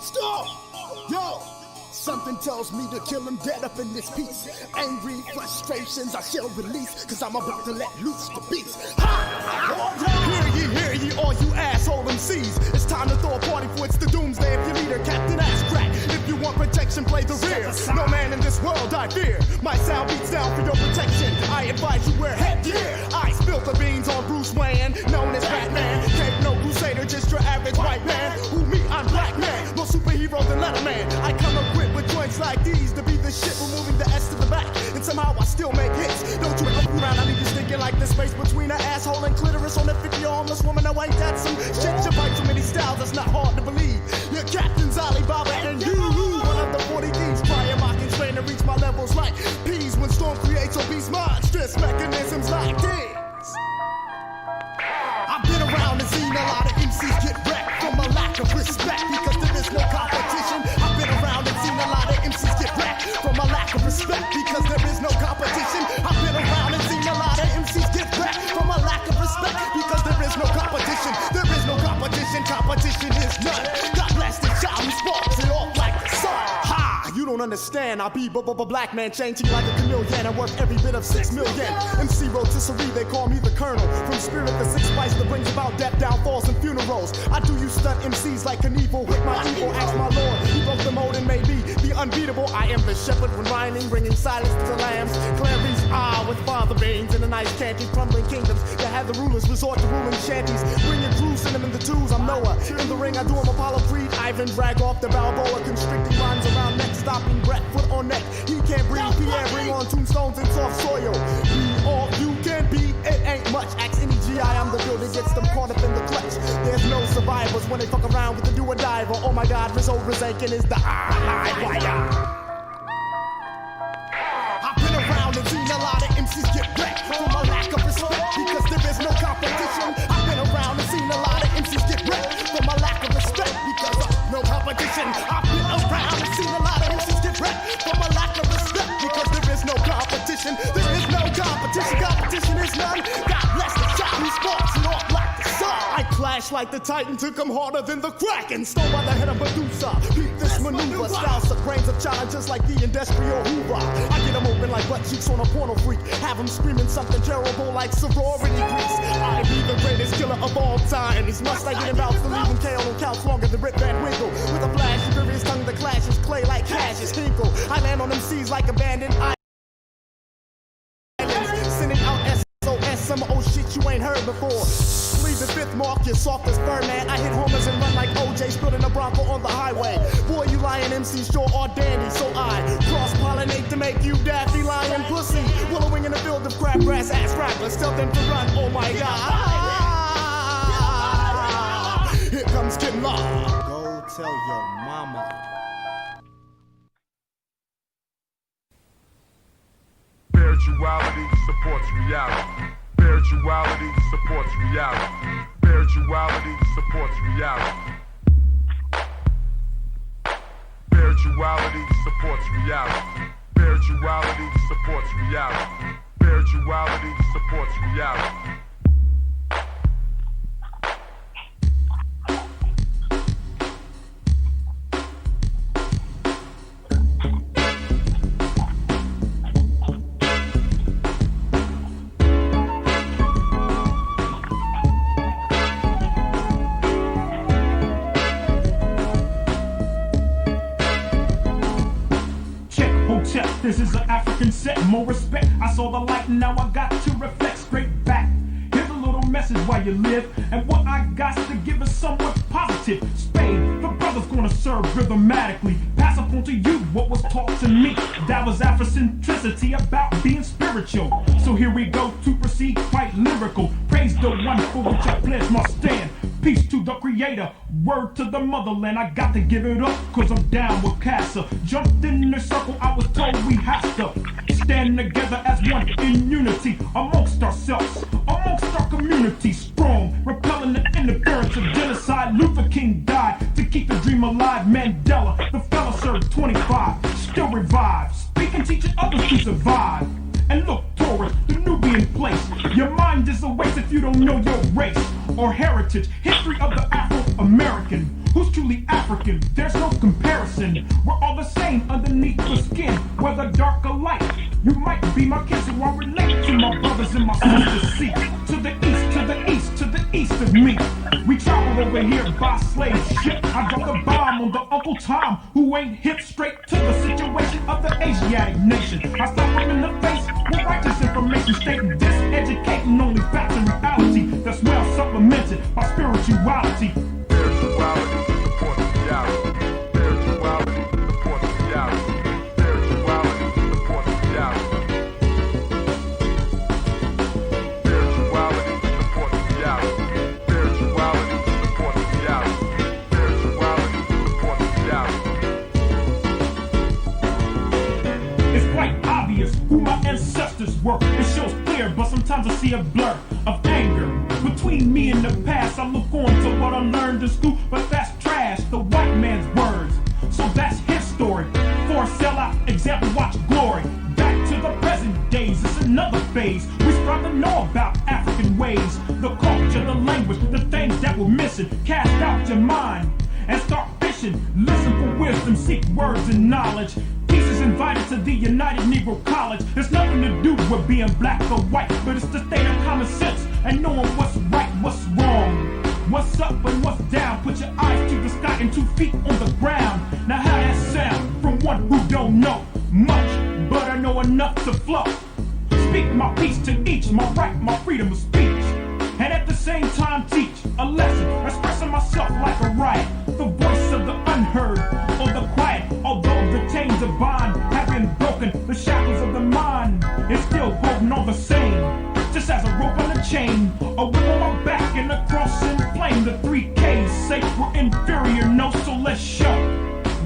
Stop! Yo! Something tells me to kill him dead up in this piece. Angry frustrations I shall release, cause I'm about to let loose the beast. Ha! Hear ye, all you asshole MCs. It's time to throw a party for it's the doomsday. If your leader, Captain Ass Crack. If you want protection, play the rear. No man in this world I fear. My sound beats down for your protection. I advise you wear headgear. I spill the beans on Bruce Wayne, known as Batman. Can't no crusader, just your average white man. Who me, I'm black man. More superhero than Letterman. I come equipped with joints like these to be the shit, removing the S to the back. And somehow I still make hits. Don't you look around, I need you thinking like the space between an asshole and clitoris on a 50 homeless woman. No, ain't that some shit? You bite too many styles, that's not hard to believe. Your captain's Alibaba and you, one of the 40 thieves. Trying mocking, trying to reach my levels like peas when storm creates obese monstrous mechanisms like this. I've been around and seen a lot of MCs get wrecked from a lack of respect because there is no competition. I've been around and seen a lot of MCs get wrecked from a lack of respect because there is no competition. I've been around and seen a lot of MCs get wrecked from a lack of respect because there is no competition. There is no competition. Competition is none. God bless the child who sparks it off like the sun. Ha! You don't understand. I be black man changing like a chameleon. I worth every bit of 6 million. MC rotisserie, they call me the colonel. From spirit the six spice that brings about death, downfalls, and funerals. I do you stunt MCs like Knievel with my evil. Ask my lord, he broke the mold and made me the unbeatable. I am the shepherd when rhyming, bringing silence to the lambs. Clary's with father beans in the nice candy, crumbling kingdoms that have the rulers resort to ruling shanties. Bringing crews, send them in the twos. I'm Noah. In the ring, I do him Apollo Creed. Ivan drag off the Balboa, constricting rhymes around neck, stopping breath, foot on neck. He can't breathe. Pierre, bring on tombstones and soft soil. Be all you can be. It ain't much. Ask any GI, I'm the builder, gets them caught up in the clutch. There's no survivors when they fuck around with the do-or-diver. Oh my God, Rizzo Rizakin is the high wire. I've been around and seen a lot of MCs get wrecked from a lack of respect because there is no competition. I've been around and seen a lot of MCs get wrecked from a lack of respect because of no competition. I've been around and seen a lot of MCs get wrecked from a lack of respect because there is no competition. There is no competition. Competition is none. God bless the child who sparks it off like the sun. I clash like the Titan, took him harder than the Kraken. Stole by the head of Medusa. Beat this maneuver. Styles of grains of challenges like the industrial Hoover. I get them open like butt cheeks on a porno freak. Have them screaming something terrible like sorority grease. I be the greatest killer of all time. These mustache bouts to leave him KO on couch longer than Rip Van Winkle. With a flash of furious tongue that clashes clay like Cassius Hinkle. I land on them seas like abandoned islands. Sending out SOS, some old shit you ain't heard before. Leave the fifth mark, you're soft as fur, man. I hit homers and run like OJ, spilling a Bronco on the highway. Boy, you lying MCs sure are dandy, so I cross-pollinate to make you daffy lying pussy. Wallowing in a field of crabgrass ass rappers. Tell them to run, oh my God. Here comes Kid Law. Go tell your mama. Spirituality supports reality. Spirituality supports reality. Spirituality supports reality. Spirituality supports reality. Spirituality supports reality. Spirituality supports reality. This is an African set, more respect. I saw the light and now I got to reflect straight back. Here's a little message while you live, and what I got to give is somewhat positive. Spade, the brother's gonna serve rhythmatically. Pass up on to you what was taught to me. That was Afrocentricity about being spiritual. So here we go to proceed quite lyrical. Praise the one for which I pledge my stand. Peace to the creator, word to the motherland. I got to give it up, cause I'm down with Casa. Jumped in the circle, I was told we have to stand together as one in unity. Amongst ourselves, amongst our community. Strong, repelling the interference of genocide. Luther King died to keep the dream alive. Mandela, the fella served 25, still revives. Speaking, teaching others to survive. And look, Taurus, the Nubian place. Your mind is a waste if you don't know your race or heritage. History of the Afro-American, who's truly African. African, there's no comparison. We're all the same underneath the skin, whether dark or light. You might be my kid, so I relate to my brothers and my sisters. See, to the east, to the east, to the east of me. We traveled over here by slave ship. I dropped a bomb on the Uncle Tom, who ain't hip, straight to the situation of the Asiatic nation. I slapped him in the face with righteous information, stating diseducating only facts and reality that's well supplemented by spirituality. Spirituality supports reality. Spirituality supports reality. Spirituality supports reality. Spirituality supports reality. Spirituality supports reality. Spirituality supports reality. It's quite obvious who my ancestors were. It shows clear, but sometimes I see a blur of anger between me and the past. I look on to what I learned in school, but that's trash, the white man's words. So that's his story. For a sellout example, watch glory. Back to the present days, it's another phase. We strive to know about African ways, the culture, the language, the things that we're missing. Cast out your mind and start fishing. Listen for wisdom, seek words and knowledge. Peace is invited to the United Negro College. There's nothing to do with being black or white, but it's the state of common sense and knowing what's right, what's wrong, what's up and what's down. Put your eyes to the sky and 2 feet on the ground. Now how that sound from one who don't know much, but I know enough to flow. Speak my peace to each, my right, my freedom of speech, and at the same time teach a lesson, expressing myself like a riot, the voice of the unheard or the quiet. Although the chains of bond have been broken, the shackles of the mind is still holding on the same. Just as a rope on a chain, a whip on my back and a cross in flame. The 3Ks say we're inferior, no, so let's show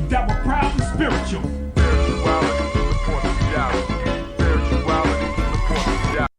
that we're proud and spiritual. Spirituality supports reality. Spirituality supports reality.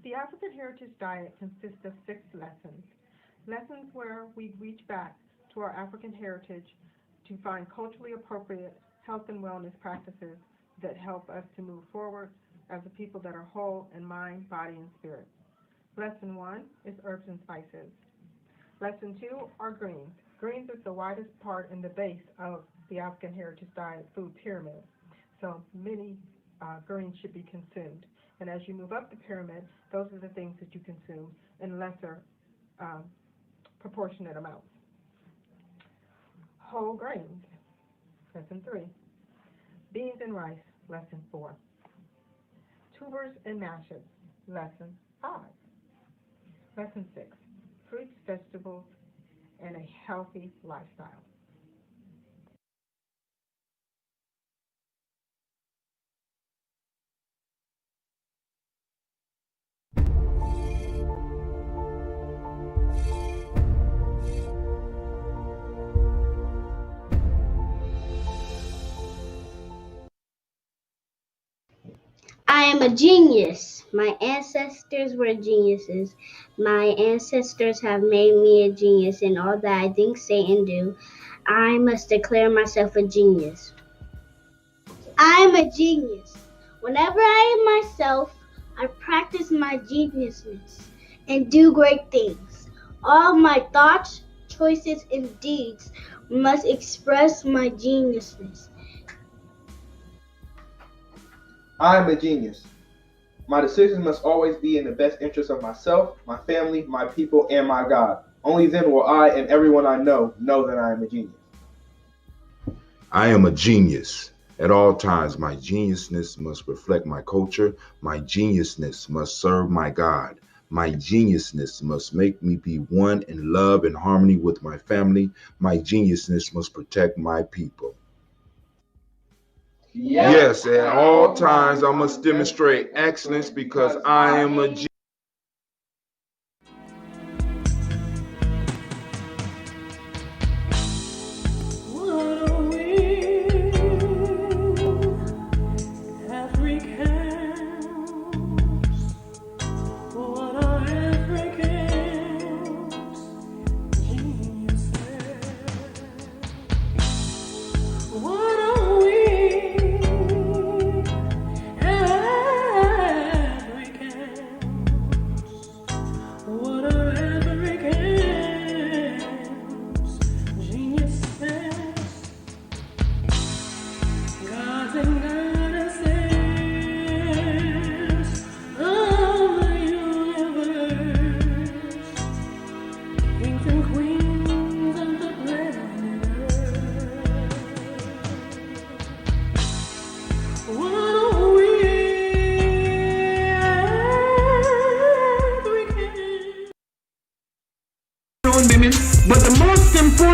The African Heritage Diet consists of 6 lessons. Lessons where we reach back to our African heritage to find culturally appropriate health and wellness practices that help us to move forward as a people that are whole in mind, body, and spirit. Lesson 1 is herbs and spices. Lesson 2 are greens. Greens is the widest part in the base of the African Heritage Diet food pyramid, so many greens should be consumed. And as you move up the pyramid, those are the things that you consume in lesser proportionate amounts. Whole grains, lesson 3. Beans and rice, lesson 4. Tubers and mashes, lesson 5. Lesson 6. Fruits, vegetables, and a healthy lifestyle. I am a genius. My ancestors were geniuses. My ancestors have made me a genius in all that I think, say, and do. I must declare myself a genius. I am a genius. Whenever I am myself, I practice my geniusness and do great things. All my thoughts, choices, and deeds must express my geniusness. I am a genius. My decisions must always be in the best interest of myself, my family, my people, and my God. Only then will I and everyone I know that I am a genius. I am a genius. At all times, my geniusness must reflect my culture. My geniusness must serve my God. My geniusness must make me be one in love and harmony with my family. My geniusness must protect my people. Yes, at all times, I must demonstrate excellence because I am a genius.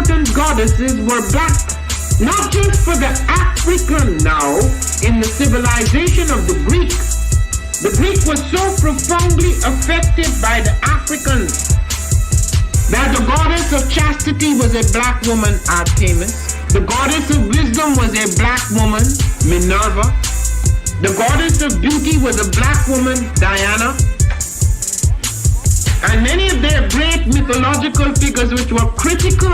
African goddesses were black, not just for the African now in the civilization of the Greek. The Greek was so profoundly affected by the Africans that the goddess of chastity was a black woman, Artemis. The goddess of wisdom was a black woman, Minerva. The goddess of beauty was a black woman, Diana. And many of their great mythological figures which were critical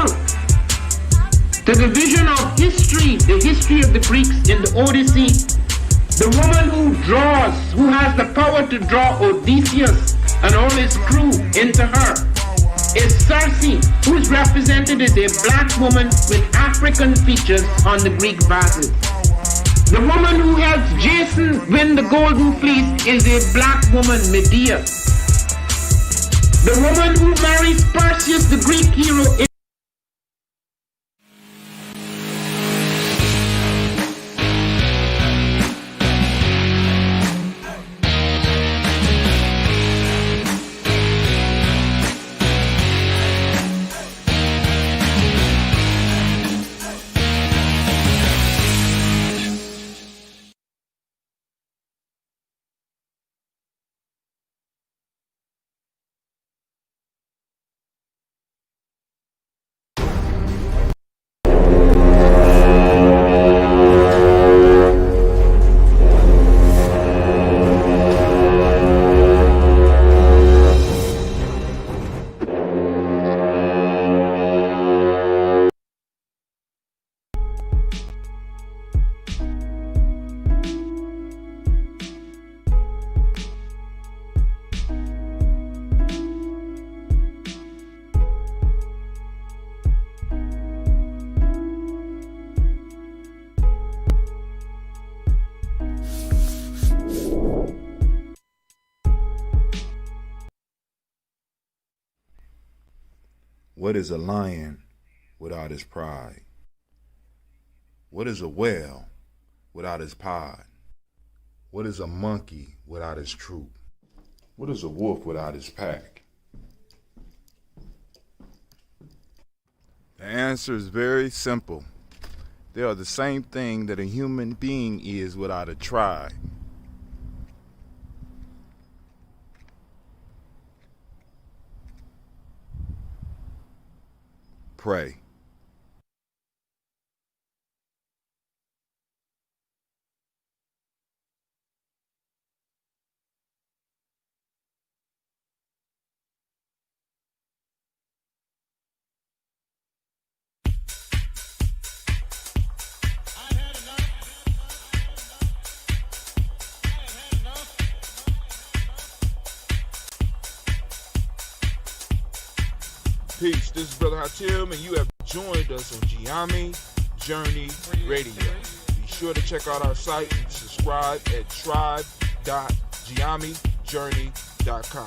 to the vision of history, the history of the Greeks in the Odyssey. The woman who draws, who has the power to draw Odysseus and all his crew into her, is Circe, who is represented as a black woman with African features on the Greek vases. The woman who helps Jason win the golden fleece is a black woman, Medea. The woman who marries Perseus, the Greek hero, is What is a lion without his pride? What is a whale without his pod? What is a monkey without his troop? What is a wolf without his pack? The answer is very simple. They are the same thing that a human being is without a tribe. Pray. Peace, this is Brother Hatim, and you have joined us on Gye-Nyame Journey Radio. Be sure to check out our site and subscribe at tribe.gyenamejourney.com.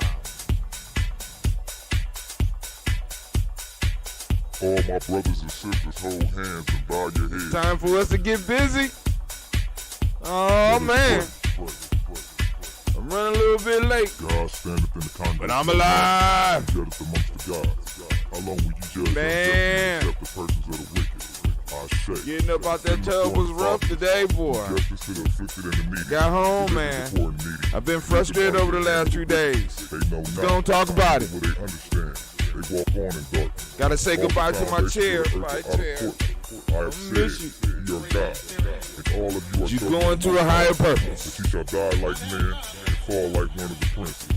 All my brothers and sisters, hold hands and bow your heads. Time for us to get busy. Oh, man. I'm running a little bit late. God standeth in the conduct. But I'm alive. Judgeth amongst the gods. How long will you judge Man. unjust and accept the persons of the wicked? I say. Getting up out that tub was rough today, boy. Justice to the afflicted and the needy. Got home, man. I've been frustrated over the last 2 days. Don't talk about it. They understand. They walk on in darkness. Gotta say goodbye to my chair. My chair. I miss you. Your God. And all of you are You going to a higher purpose. But you shall die like men and fall like one of the princes.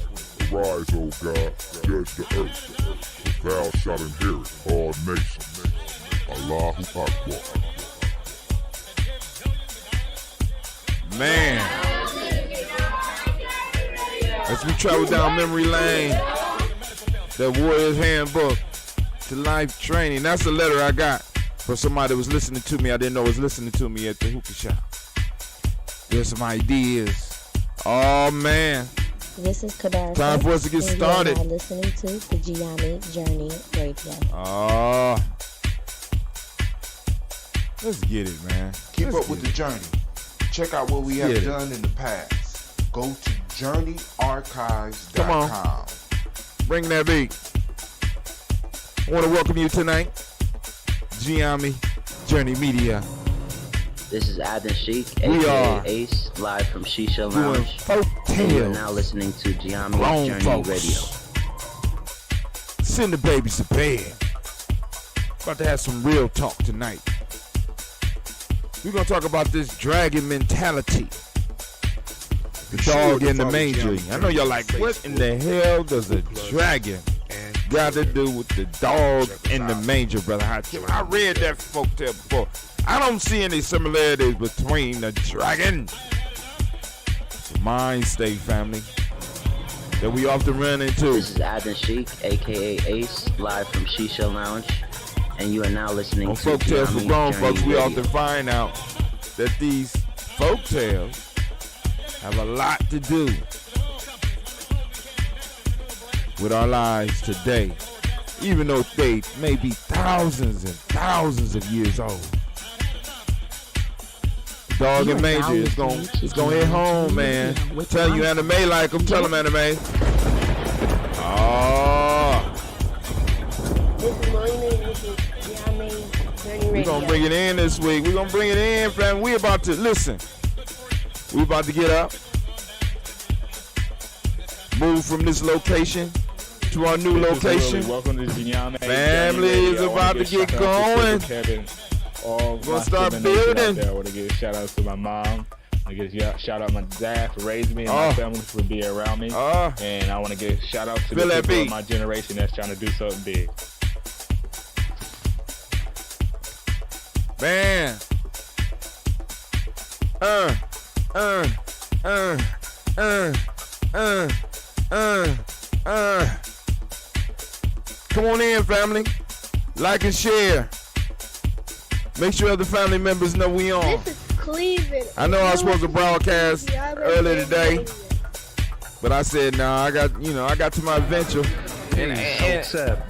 Arise, O God, judge the earth. For thou shalt inherit all nations. Allahu Akbar. Man. As we travel down memory lane, that Warrior's Handbook to Life Training. That's the letter I got from somebody that was listening to me. I didn't know was listening to me at the hookah shop. There's some ideas. Oh, man. This is Kadar. Time for us to get started. You are listening to the Gye-Nyame Journey Radio. Oh. Let's get it, man. Keep up with the journey. Check out what we have done in the past. Go to journeyarchives.com. Come on. Bring that beat. I want to welcome you tonight Gye-Nyame Journey Media. This is Adnan Sheik, We aka are Ace, live from Shisha doing Lounge. folk And you are tales. now listening to Gye-Nyame Grown Journey folks. Radio. Send the babies to bed. About to have some real talk tonight. We're going to talk about this dragon mentality. The dog in the manger. I know y'all like, what in the hell does a dragon got to do with the dog in the manger, brother? I read that folktale before. I don't see any similarities between the dragon, the mind state family, that we often run into. This is Adnan Sheik, aka Ace, live from Shisha Lounge. And you are now listening On to Folktales for Gye-Nyame Grown Journey Folks, we Radio. often find out that these folktales have a lot to do with our lives today, even though they may be thousands and thousands of years old. Dog and Manger is gonna hit home, man. Tell you Anime like them. Tell them Anime. Oh, we're gonna bring it in this week. We're gonna bring it in, fam. We about to listen. We about to get up, move from this location to our new location. Welcome to Gye-Nyame. Family is about to get going. All We're gonna my start Southern nation building. out there. I want to give a shout out to my mom. I give a shout out my dad for raising me and my family for being around me. And I want to give a shout out to the people of my generation that's trying to do something big. Man. Come on in, family. Like and share. Make sure other family members know we on. This is Cleveland. I know I was supposed to broadcast earlier today, but I said, nah, I got to my adventure. Hotep.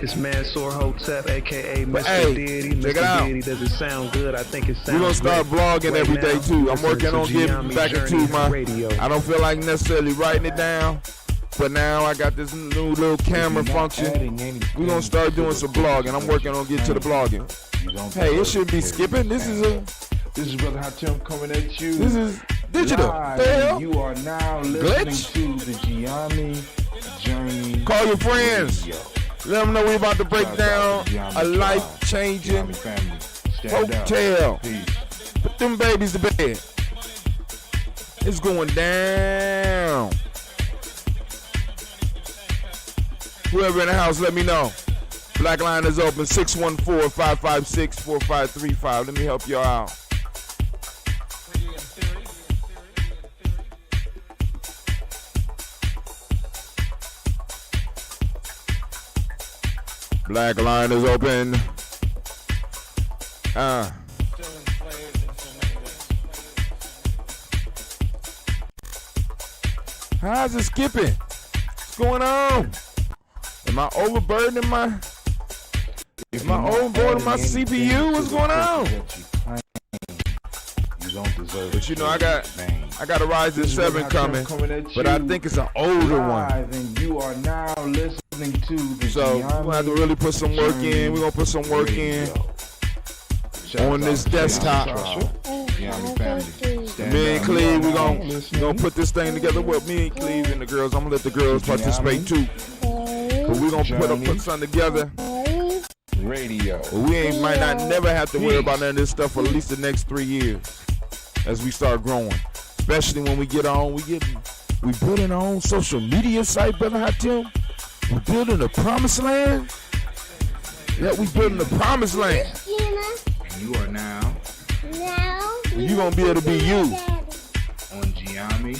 This man Sor Hotep, aka Mr. Hey, Deity. check it Mr. out. Deity, does it sound good? I think it sounds We're gonna start great. blogging Right every now, day too. I'm listen working to on getting Gye-Nyame back Journey into my Radio. I don't feel like necessarily writing it down, but now I got this new little camera function. We're gonna start doing some blogging. I'm working on getting to the blogging. Hey, it should be skipping. This is Brother Hatem coming at you. This is digital. Live. The hell? You are now listening to the Gye-Nyame Journey. Call your friends. Radio. Let them know we about to break down a life-changing hotel. Put them babies to bed. It's going down. Whoever in the house, let me know. Black line is open, 614-556-4535. Let me help y'all out. Black line is open. How's it skipping? What's going on? Am I overburdening my CPU? What's going on? You don't deserve But you know, I got a Ryzen 7 coming, but I think it's an older one. And you are now listening to the So we're gonna have to really put some work in. We're gonna put some work in on this desktop. Me and Cleve, we're gonna put this thing together. Well, me and Cleve and the girls. I'm gonna let the girls participate too. But we're gonna put something together. Radio. But we might not never have to worry about none of this stuff for at least the next 3 years as we start growing. Especially when we building our own social media site, Brother Hatem. We're building the promised land. Yeah, we building the promised land. You are now You're gonna be able to be you. on Gye-Nyame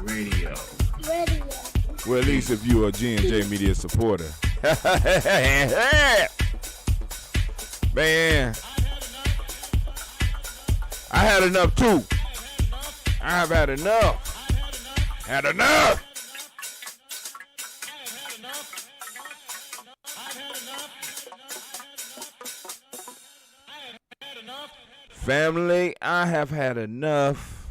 Radio. Well, at least if you're a G&J Media supporter. Man, I had enough too. I've had enough. Had enough. Family, I have had enough.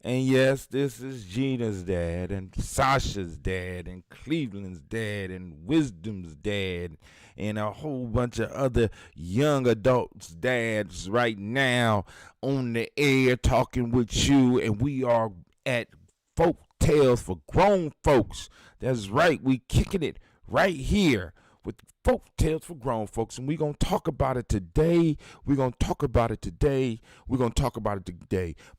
And yes, this is Gina's dad and Sasha's dad and Cleveland's dad and Wisdom's dad and a whole bunch of other young adults' dads right now on the air talking with you. And we are at Folk Tales for Grown Folks. That's right. We kicking it right here with Folk Tales for Grown Folks, and we're going to talk about it today.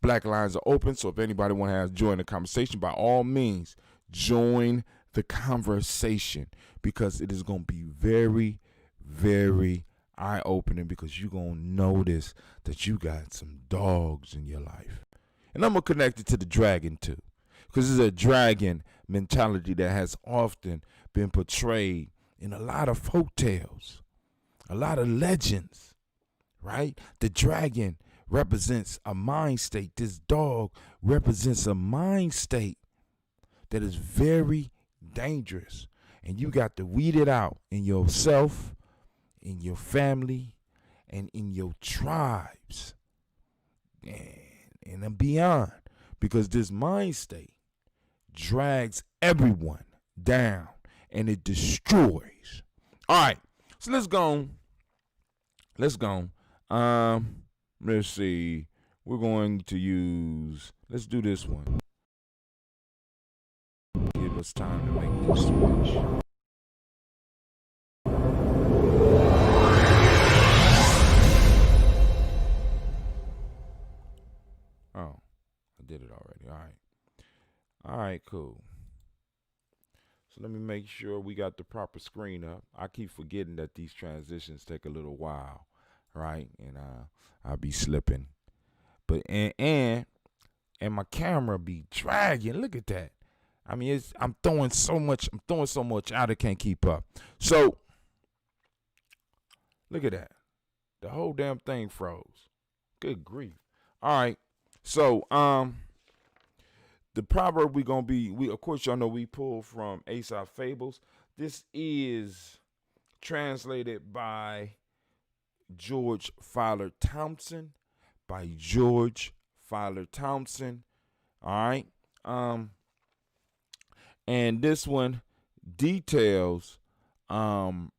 Black lines are open, so if anybody want to join the conversation, by all means, join the conversation, because it is going to be very, very eye-opening, because you're going to notice that you got some dogs in your life. And I'm going to connect it to the dragon, too, because it's a dragon mentality that has often been portrayed in a lot of folk tales, a lot of legends, right? The dragon represents a mind state. This dog represents a mind state that is very dangerous. And you got to weed it out in yourself, in your family, and in your tribes, and beyond. Because this mind state drags everyone down. And it destroys. All right, so let's go. Let's see. We're going to let's do this one. Give us time to make this switch. Oh, I did it already. All right, cool. So let me make sure we got the proper screen up. I keep forgetting that these transitions take a little while, right? And I'll be slipping. But and my camera be dragging. Look at that. I mean, I'm throwing so much out I can't keep up. So look at that. The whole damn thing froze. Good grief. All right. So the proverb of course, y'all know we pull from Aesop Fables. This is translated by George Fowler Thompson. All right. And this one details, it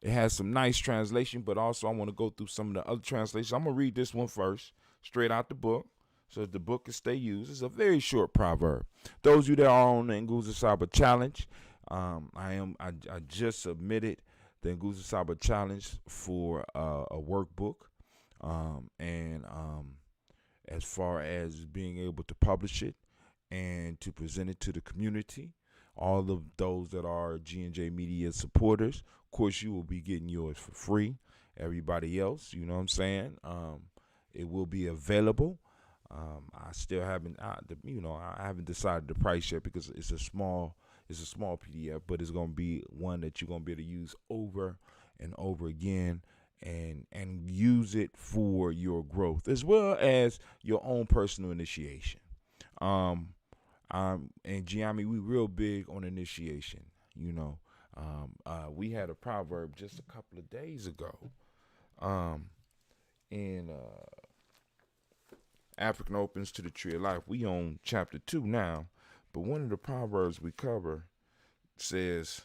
has some nice translation, but also I want to go through some of the other translations. I'm going to read this one first, straight out the book, so that the book can stay used. It's a very short proverb. Those of you that are on the Nguza Saba Challenge, I just submitted the Nguza Saba Challenge for a workbook, and as far as being able to publish it and to present it to the community, all of those that are G&J Media supporters, of course, you will be getting yours for free. Everybody else, you know what I'm saying? It will be available. I still haven't, I haven't decided the price yet, because it's a small PDF, but it's gonna be one that you're gonna be able to use over and over again, and use it for your growth as well as your own personal initiation. And Gye-Nyame, we real big on initiation. We had a proverb just a couple of days ago, in African Opens to the Tree of Life. We on chapter 2 now, but one of the proverbs we cover says,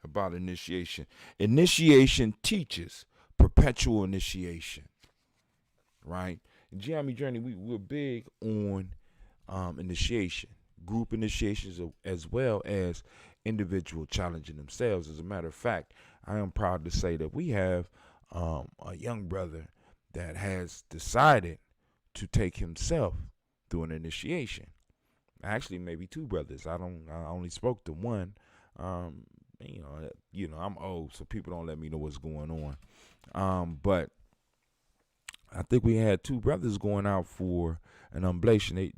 about initiation. Initiation teaches perpetual initiation, right? In Gye-Nyame Journey, we're big on initiation, group initiations, as well as individual challenging themselves. As a matter of fact, I am proud to say that we have a young brother that has decided to take himself through an initiation. Actually, maybe two brothers. I only spoke to one. I'm old, so people don't let me know what's going on. But I think we had two brothers going out for an ablation.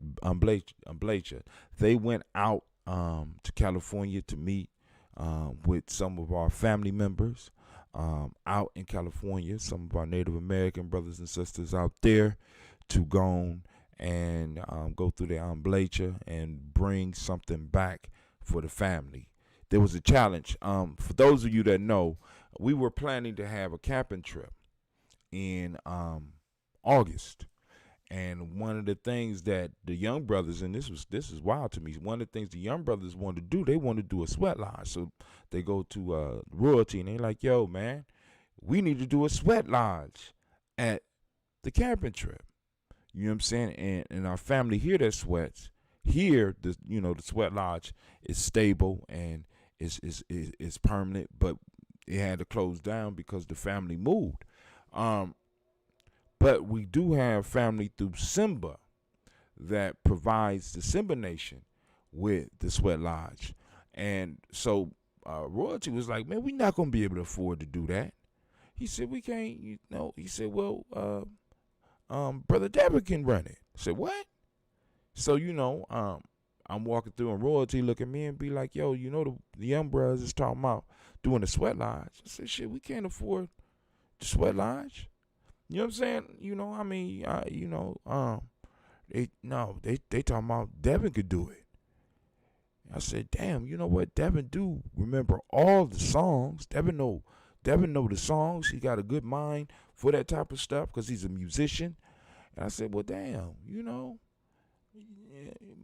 They went out to California to meet with some of our family members out in California, some of our Native American brothers and sisters out there, to go and go through the amblacha and bring something back for the family. There was a challenge. For those of you that know, we were planning to have a camping trip in August. And one of the things that the young brothers, and this is wild to me, one of the things the young brothers wanted to do, they wanted to do a sweat lodge. So they go to Royalty and they're like, yo, man, we need to do a sweat lodge at the camping trip. You know what I'm saying? And our family here that sweats, here the sweat lodge is stable and is permanent, but it had to close down because the family moved. But we do have family through Simba that provides the Simba Nation with the sweat lodge. And so Royalty was like, man, we're not going to be able to afford to do that. He said, we can't, he said, well, Brother Devin can run it. I said, what? So, I'm walking through and Royalty look at me and be like, yo, the young brothers is talking about doing the sweat lodge. I said, shit, we can't afford the sweat lodge. You know what I'm saying? They talking about Devin could do it. I said, damn, you know what? Devin do remember all the songs. Devin know the songs. He got a good mind for that type of stuff because he's a musician. And I said, well, damn,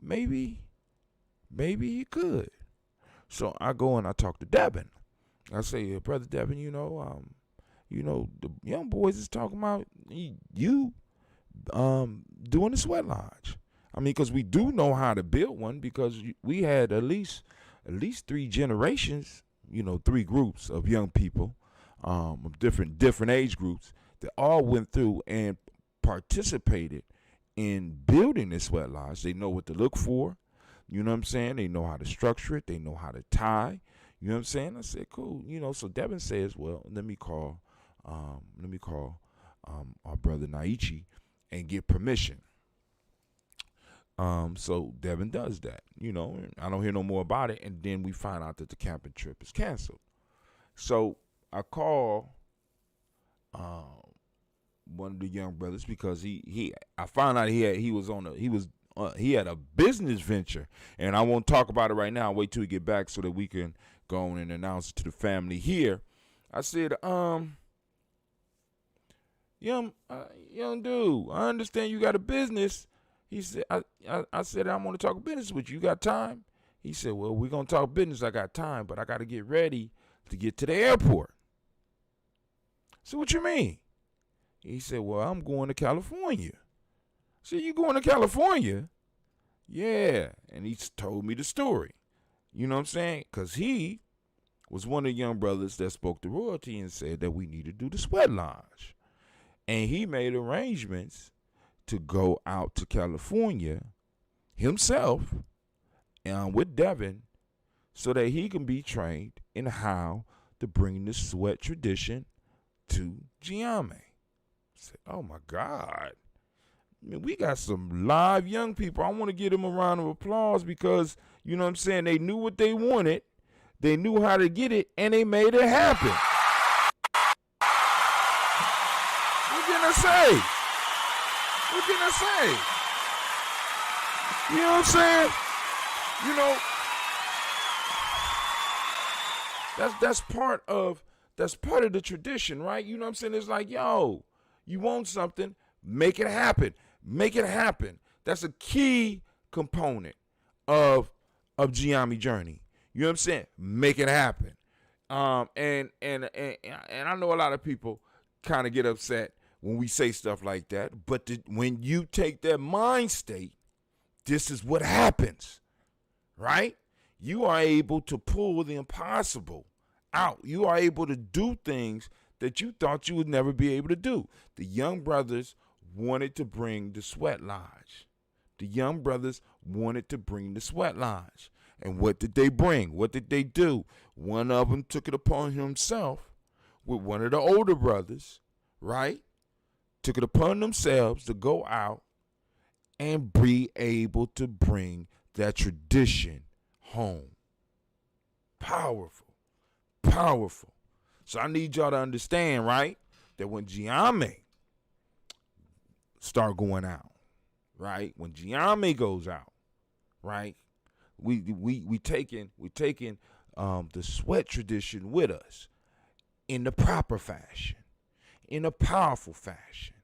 maybe he could. So I go and I talk to Devin. I say, Brother Devin, the young boys is talking about you doing the sweat lodge. I mean, because we do know how to build one because we had at least 3 generations, 3 groups of young people of different age groups that all went through and participated in building this sweat lodge. They know what to look for. You know what I'm saying? They know how to structure it. They know how to tie. You know what I'm saying? I said, cool. So Devin says, well, let me call our brother Naichi and get permission. So Devin does that, and I don't hear no more about it. And then we find out that the camping trip is canceled. So I call one of the young brothers because I found out he had a business venture, and I won't talk about it right now. I'll wait till we get back so that we can go on and announce it to the family here. I said, young dude, I understand you got a business. He said, I said, I want to talk business with you. You got time? He said, well, we're going to talk business. I got time, but I got to get ready to get to the airport. So what you mean? He said, well, I'm going to California. I said, you going to California? Yeah. And he told me the story. You know what I'm saying? Because he was one of the young brothers that spoke to Royalty and said that we need to do the sweat lodge. And he made arrangements to go out to California himself with Devin so that he can be trained in how to bring the sweat tradition to Gye-Nyame. I said, oh, my God. I mean, we got some live young people. I want to give them a round of applause because, you know what I'm saying, they knew what they wanted, they knew how to get it, and they made it happen. What can I say? What can I say? You know what I'm saying? That's part of the tradition, right? You know what I'm saying? It's like, yo, you want something, make it happen. Make it happen. That's a key component of Gye-Nyame journey. You know what I'm saying? Make it happen. And I know a lot of people kind of get upset when we say stuff like that, but when you take that mind state, this is what happens, right? You are able to pull the impossible out. You are able to do things that you thought you would never be able to do. The young brothers wanted to bring the sweat lodge. The young brothers wanted to bring the sweat lodge. And what did they bring? What did they do? One of them took it upon himself with one of the older brothers, right? Took it upon themselves to go out and be able to bring that tradition home. Powerful. Powerful. So I need y'all to understand, right, that when Gye-Nyame start going out, right, when Gye-Nyame goes out, right, we taking the sweat tradition with us in the proper fashion. in a powerful fashion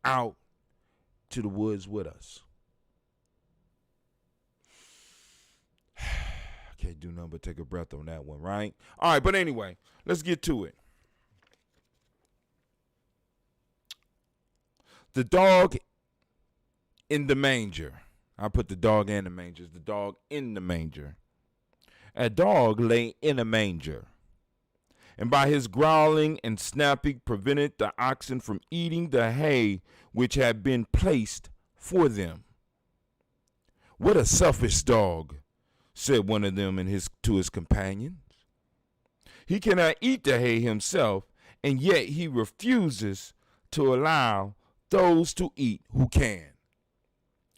out to the woods with us. I can't do nothing but take a breath on that one, right? All right, but anyway, let's get to it. The dog in the manger. I put the dog and the manger. It's the dog in the manger. A dog lay in a manger, and by his growling and snapping prevented the oxen from eating the hay which had been placed for them. What a selfish dog, said one of them to his companions. He cannot eat the hay himself, and yet he refuses to allow those to eat who can.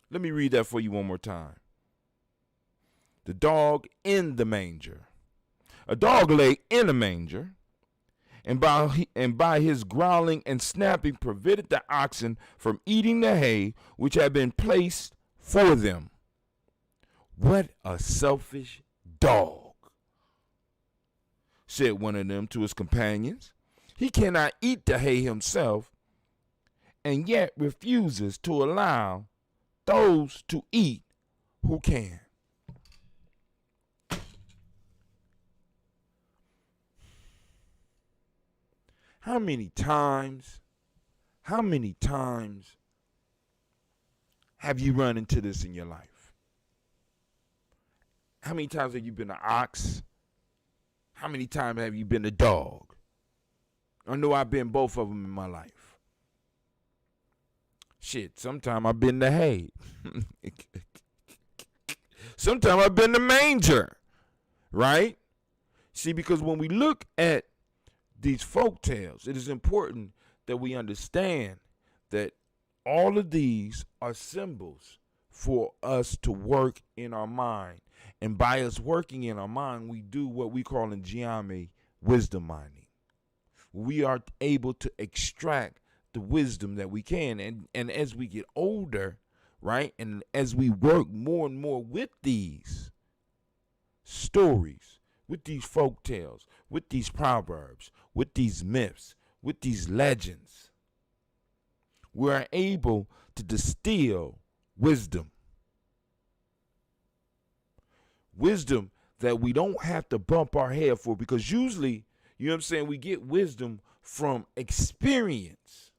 Let me read that for you one more time. The dog in the manger. A dog lay in a manger, and by his growling and snapping prevented the oxen from eating the hay which had been placed for them. What a selfish dog, said one of them to his companions. He cannot eat the hay himself, and yet refuses to allow those to eat who can. How many times have you run into this in your life? How many times have you been an ox? How many times have you been a dog? I know I've been both of them in my life. Shit, sometimes I've been the hay. Sometimes I've been the manger, right? See, because when we look at these folk tales, it is important that we understand that all of these are symbols for us to work in our mind. And by us working in our mind, we do what we call in Gye-Nyame wisdom mining. We are able to extract the wisdom that we can. And as we get older, right, and as we work more and more with these stories, with these folk tales, with these proverbs, with these myths, with these legends, we are able to distill wisdom. Wisdom that we don't have to bump our head for, because usually, you know what I'm saying, we get wisdom from experience.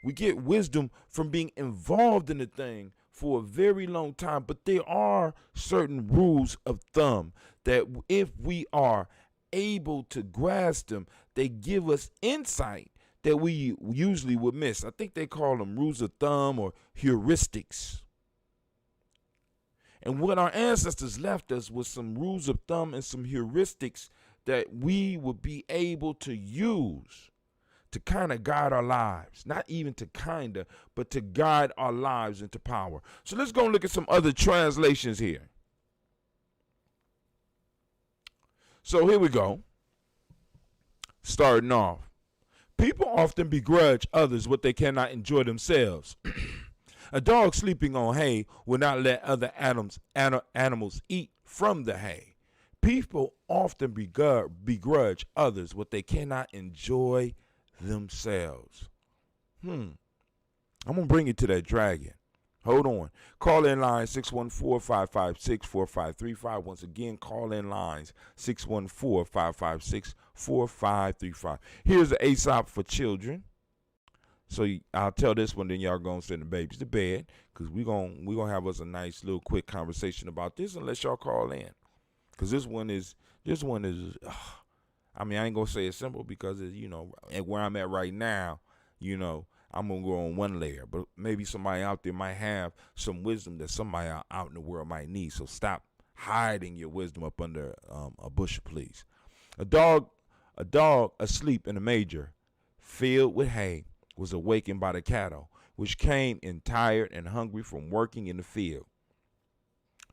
We get wisdom from being involved in the thing for a very long time, but there are certain rules of thumb that if we are able to grasp them, they give us insight that we usually would miss. I think they call them rules of thumb or heuristics. And what our ancestors left us was some rules of thumb and some heuristics that we would be able to use to kind of guide our lives. Not even to kind of, but to guide our lives into power. So let's go and look at some other translations here. So here we go. Starting off. People often begrudge others what they cannot enjoy themselves. A dog sleeping on hay will not let other animals eat from the hay. People often begrudge others what they cannot enjoy themselves. I'm going to bring you to that dragon. Hold on. Call in line 614-556-4535. Once again, call in lines 614-556-4535. Here's the Aesop for children. So I'll tell this one, then y'all gonna send the babies to bed, because we're gonna have us a nice little quick conversation about this unless y'all call in. Because this one is I mean, I ain't gonna say it's simple because it's, you know, at where I'm at right now, you know, I'm gonna go on one layer, but maybe somebody out there might have some wisdom that somebody out in the world might need. So stop hiding your wisdom up under a bush, please. A dog asleep in a manger filled with hay was awakened by the cattle, which came in tired and hungry from working in the field.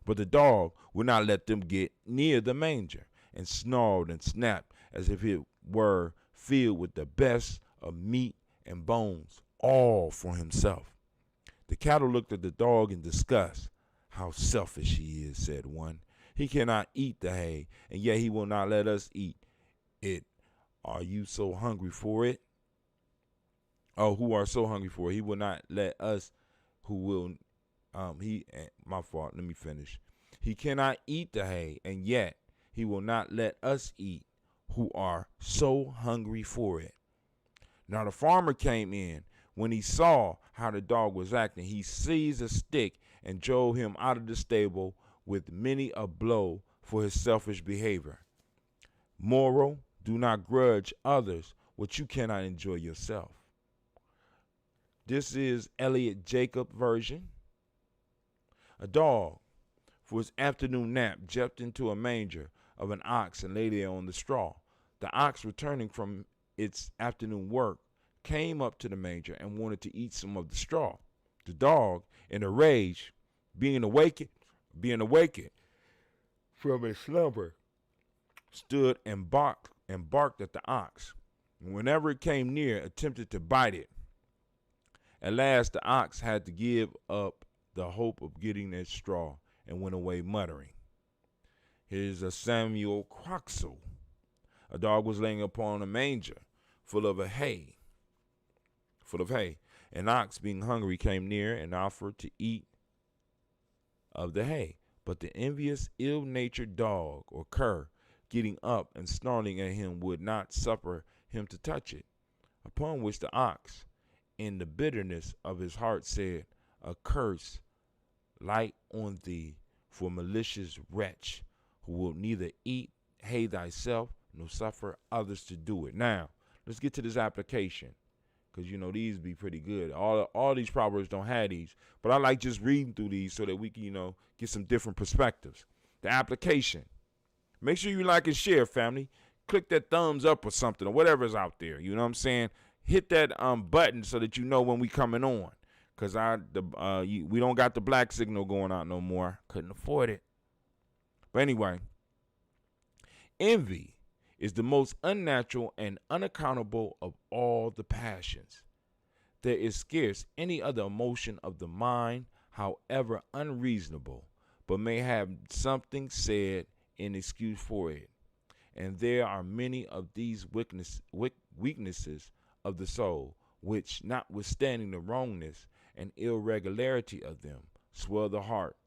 But the dog would not let them get near the manger, and snarled and snapped as if it were filled with the best of meat and bones, all for himself. The cattle looked at the dog in disgust. "How selfish he is," said one. "He cannot eat the hay, and yet he will not let us eat it are you so hungry for it? Oh, who are so hungry for it? He will not let us who will, my fault, let me finish. He cannot eat the hay, and yet he will not let us eat who are so hungry for it. Now the farmer came in. When he saw how the dog was acting, he seized a stick and drove him out of the stable with many a blow for his selfish behavior. Moral, do not grudge others what you cannot enjoy yourself. This is Elliot Jacob version. A dog, for his afternoon nap, jumped into a manger of an ox and lay there on the straw. The ox, returning from its afternoon work, came up to the manger and wanted to eat some of the straw. The dog, in a rage, being awakened from his slumber, stood and barked at the ox. And whenever it came near, attempted to bite it. At last, the ox had to give up the hope of getting that straw and went away muttering. Here's a Samuel Croxall. A dog was laying upon a manger full of hay. An ox, being hungry, came near and offered to eat of the hay. But the envious, ill-natured dog, or cur, getting up and snarling at him, would not suffer him to touch it. Upon which the ox, in the bitterness of his heart, said, "A curse light on thee, for malicious wretch, who will neither eat hay thyself, nor suffer others to do it." Now, let's get to this application, because, these be pretty good. All these proverbs don't have these, but I like just reading through these so that we can, get some different perspectives. The application. Make sure you like and share, family. Click that thumbs up or something, or whatever's out there. You know what I'm saying? Hit that button so that you know when we coming on. Because we don't got the black signal going out no more. Couldn't afford it. But anyway, envy is the most unnatural and unaccountable of all the passions. There is scarce any other emotion of the mind, however unreasonable, but may have something said in excuse for it. And there are many of these weaknesses of the soul, which, notwithstanding the wrongness and irregularity of them, swell the heart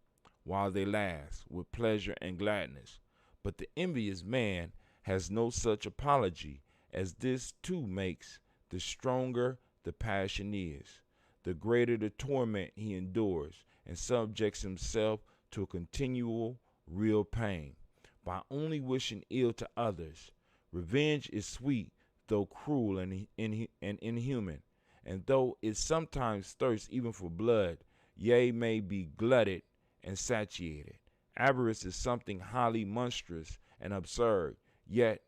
while they last with pleasure and gladness. But the envious man has no such apology, as this too makes the stronger the passion is, the greater the torment he endures, and subjects himself to a continual real pain, by only wishing ill to others. Revenge is sweet, though cruel and inhuman, and though it sometimes thirsts even for blood, yea, may be glutted and satiated. Avarice is something highly monstrous and absurd, yet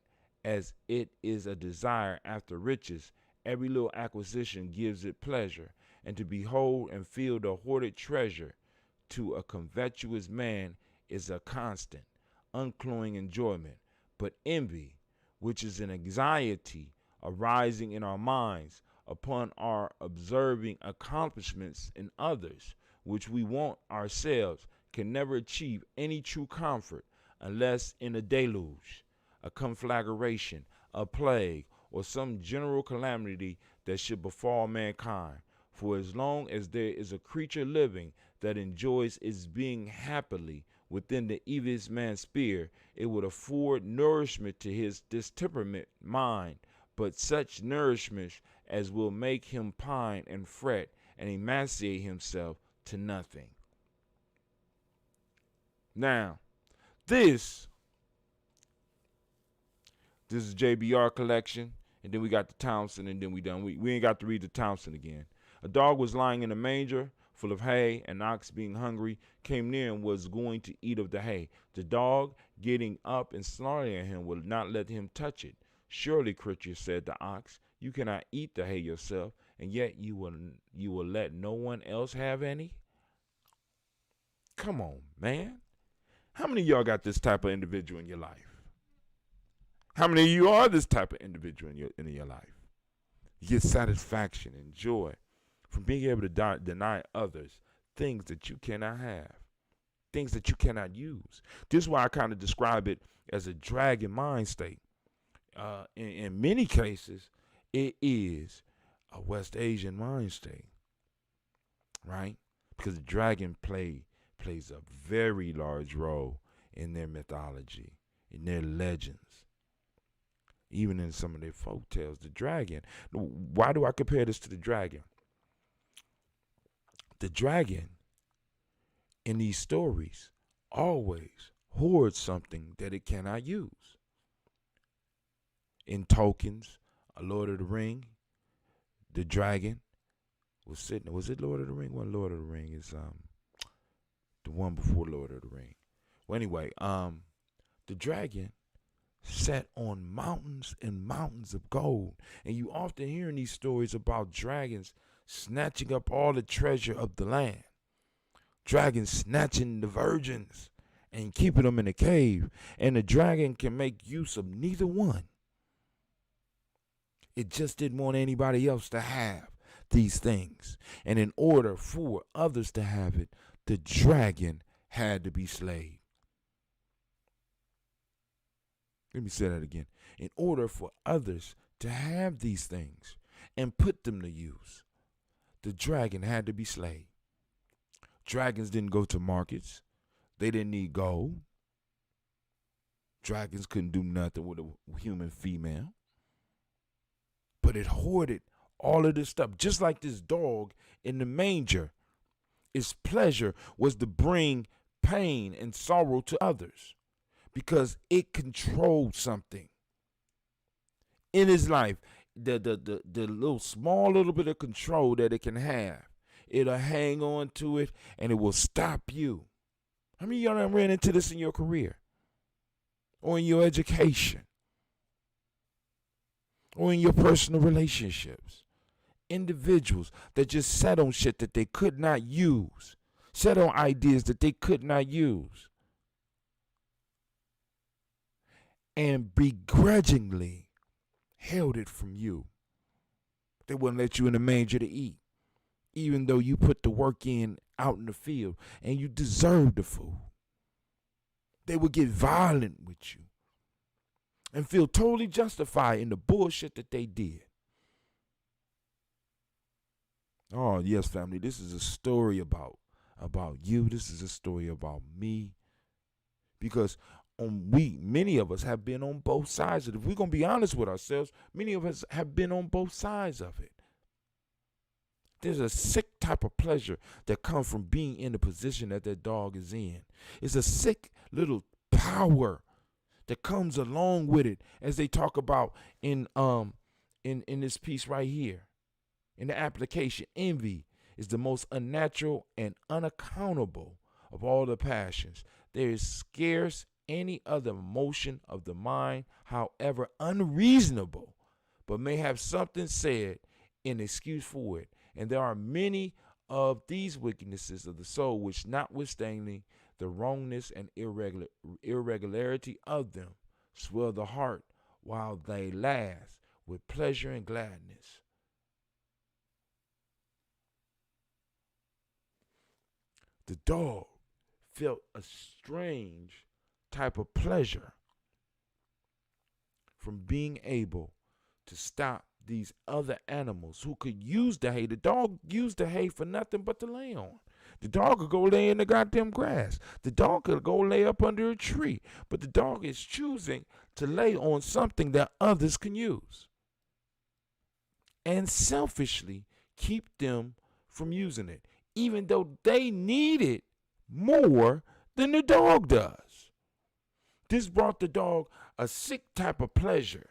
as it is a desire after riches, every little acquisition gives it pleasure, and to behold and feel the hoarded treasure to a covetous man is a constant, uncloying enjoyment. But envy, which is an anxiety arising in our minds upon our observing accomplishments in others, which we want ourselves, can never achieve any true comfort unless in a deluge, a conflagration, a plague, or some general calamity that should befall mankind. For as long as there is a creature living that enjoys its being happily within the evilest man's sphere, it would afford nourishment to his distemperate mind, but such nourishment as will make him pine and fret and emaciate himself to nothing. Now, this is JBR collection, and then we got the Townsend, and then we done. We ain't got to read the Townsend again. A dog was lying in a manger full of hay. An ox, being hungry, came near and was going to eat of the hay. The dog, getting up and snarling at him, would not let him touch it. "Surely, creature," said the ox, "you cannot eat the hay yourself, and yet you will let no one else have any?" Come on, man. How many of y'all got this type of individual in your life? How many of you are this type of individual in your life? You get satisfaction and joy from being able to deny others things that you cannot have, things that you cannot use. This is why I kind of describe it as a dragon mind state. in many cases, it is a West Asian mind state, right? Because the dragon plays a very large role in their mythology, in their legends, even in some of their folk tales. The dragon. Why do I compare this to the dragon? The dragon in these stories always hoards something that it cannot use. In Tolkien's A Lord of the Ring, the dragon was sitting. Was it Lord of the Ring? What Lord of the Ring is the one before Lord of the Ring. Well, anyway, the dragon sat on mountains and mountains of gold. And you often hear in these stories about dragons snatching up all the treasure of the land. Dragons snatching the virgins and keeping them in a cave. And the dragon can make use of neither one. It just didn't want anybody else to have these things. And in order for others to have it, the dragon had to be slayed. Let me say that again. In order for others to have these things and put them to use, the dragon had to be slayed. Dragons didn't go to markets. They didn't need gold. Dragons couldn't do nothing with a human female. But it hoarded all of this stuff, just like this dog in the manger. Its pleasure was to bring pain and sorrow to others because it controlled something in his life. The little small little bit of control that it can have, it'll hang on to it and it will stop you. How many of y'all done ran into this in your career or in your education or in your personal relationships? Individuals that just sat on shit that they could not use, sat on ideas that they could not use, and begrudgingly held it from you. They wouldn't let you in the manger to eat, even though you put the work in out in the field and you deserved the food. They would get violent with you and feel totally justified in the bullshit that they did. Oh, yes, family, this is a story about you. This is a story about me. Because many of us have been on both sides of it. If we're going to be honest with ourselves, many of us have been on both sides of it. There's a sick type of pleasure that comes from being in the position that that dog is in. It's a sick little power that comes along with it, as they talk about in this piece right here. In the application, envy is the most unnatural and unaccountable of all the passions. There is scarce any other emotion of the mind, however unreasonable, but may have something said in excuse for it. And there are many of these weaknesses of the soul which, notwithstanding the wrongness and irregularity of them, swell the heart while they last with pleasure and gladness. The dog felt a strange type of pleasure from being able to stop these other animals who could use the hay. The dog used the hay for nothing but to lay on. The dog could go lay in the goddamn grass. The dog could go lay up under a tree. But the dog is choosing to lay on something that others can use and selfishly keep them from using it, even though they need it more than the dog does. This brought the dog a sick type of pleasure.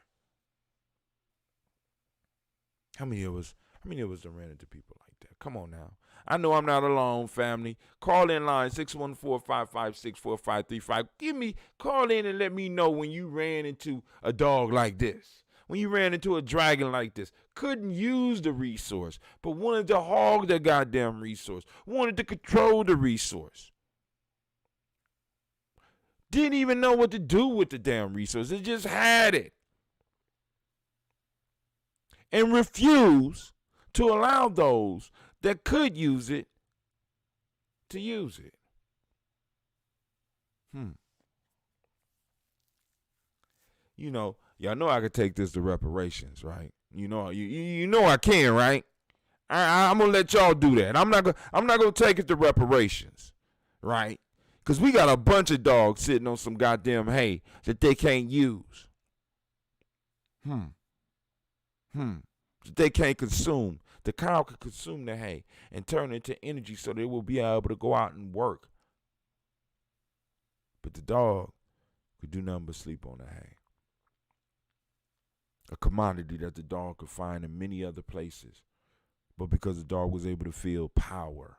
How many of us done ran into people like that? Come on now. I know I'm not alone, family. Call in line 614-556-4535. Call in and let me know when you ran into a dog like this. When you ran into a dragon like this, couldn't use the resource, but wanted to hog the goddamn resource, wanted to control the resource. Didn't even know what to do with the damn resource. It just had it. And refused to allow those that could use it to use it. You know, Y'all know I could take this to reparations, right? You know I can, right? I'm gonna let y'all do that. I'm not gonna take it to reparations, right? Because we got a bunch of dogs sitting on some goddamn hay that they can't use. That they can't consume. The cow can consume the hay and turn it into energy so they will be able to go out and work. But the dog could do nothing but sleep on the hay. A commodity that the dog could find in many other places. But because the dog was able to feel power,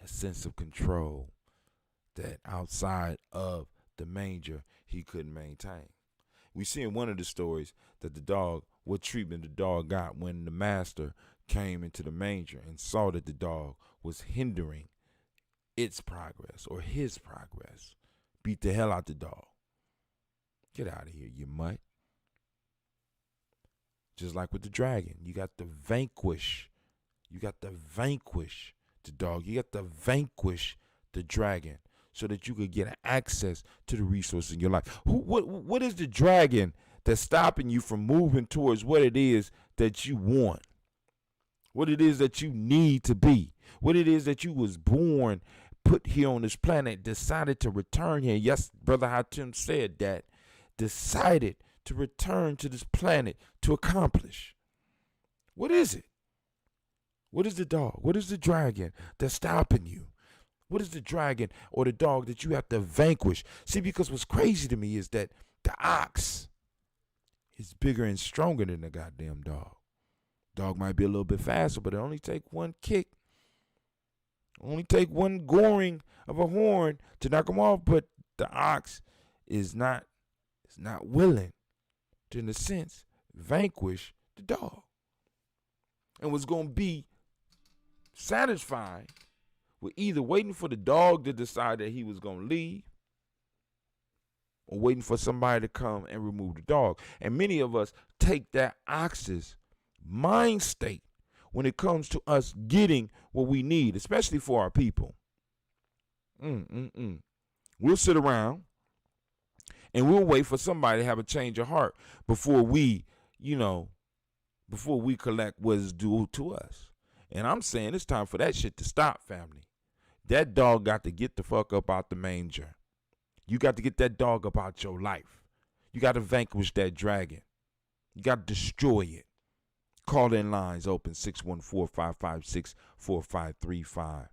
a sense of control that outside of the manger he couldn't maintain. We see in one of the stories that the dog, what treatment the dog got when the master came into the manger and saw that the dog was hindering its progress or his progress. Beat the hell out the dog. Get out of here, you mutt. Just like with the dragon, you got to vanquish. You got to vanquish the dog. You got to vanquish the dragon so that you could get access to the resources in your life. What is the dragon that's stopping you from moving towards what it is that you want? What it is that you need to be? What it is that you was born, put here on this planet, decided to return here. Yes, Brother Hatim said that. Decided to return to this planet to accomplish. What is it? What is the dog? What is the dragon that's stopping you? What is the dragon or the dog that you have to vanquish? See, because what's crazy to me is that the ox is bigger and stronger than the goddamn dog. Dog might be a little bit faster, but it only take one kick. Only take one goring of a horn to knock him off, but the ox is not willing to, in a sense, vanquish the dog. And was going to be satisfied with either waiting for the dog to decide that he was going to leave or waiting for somebody to come and remove the dog. And many of us take that ox's mind state when it comes to us getting what we need, especially for our people. We'll sit around and we'll wait for somebody to have a change of heart before we collect what is due to us. And I'm saying it's time for that shit to stop, family. That dog got to get the fuck up out the manger. You got to get that dog up out your life. You got to vanquish that dragon. You got to destroy it. Call in lines open 614-556-4535.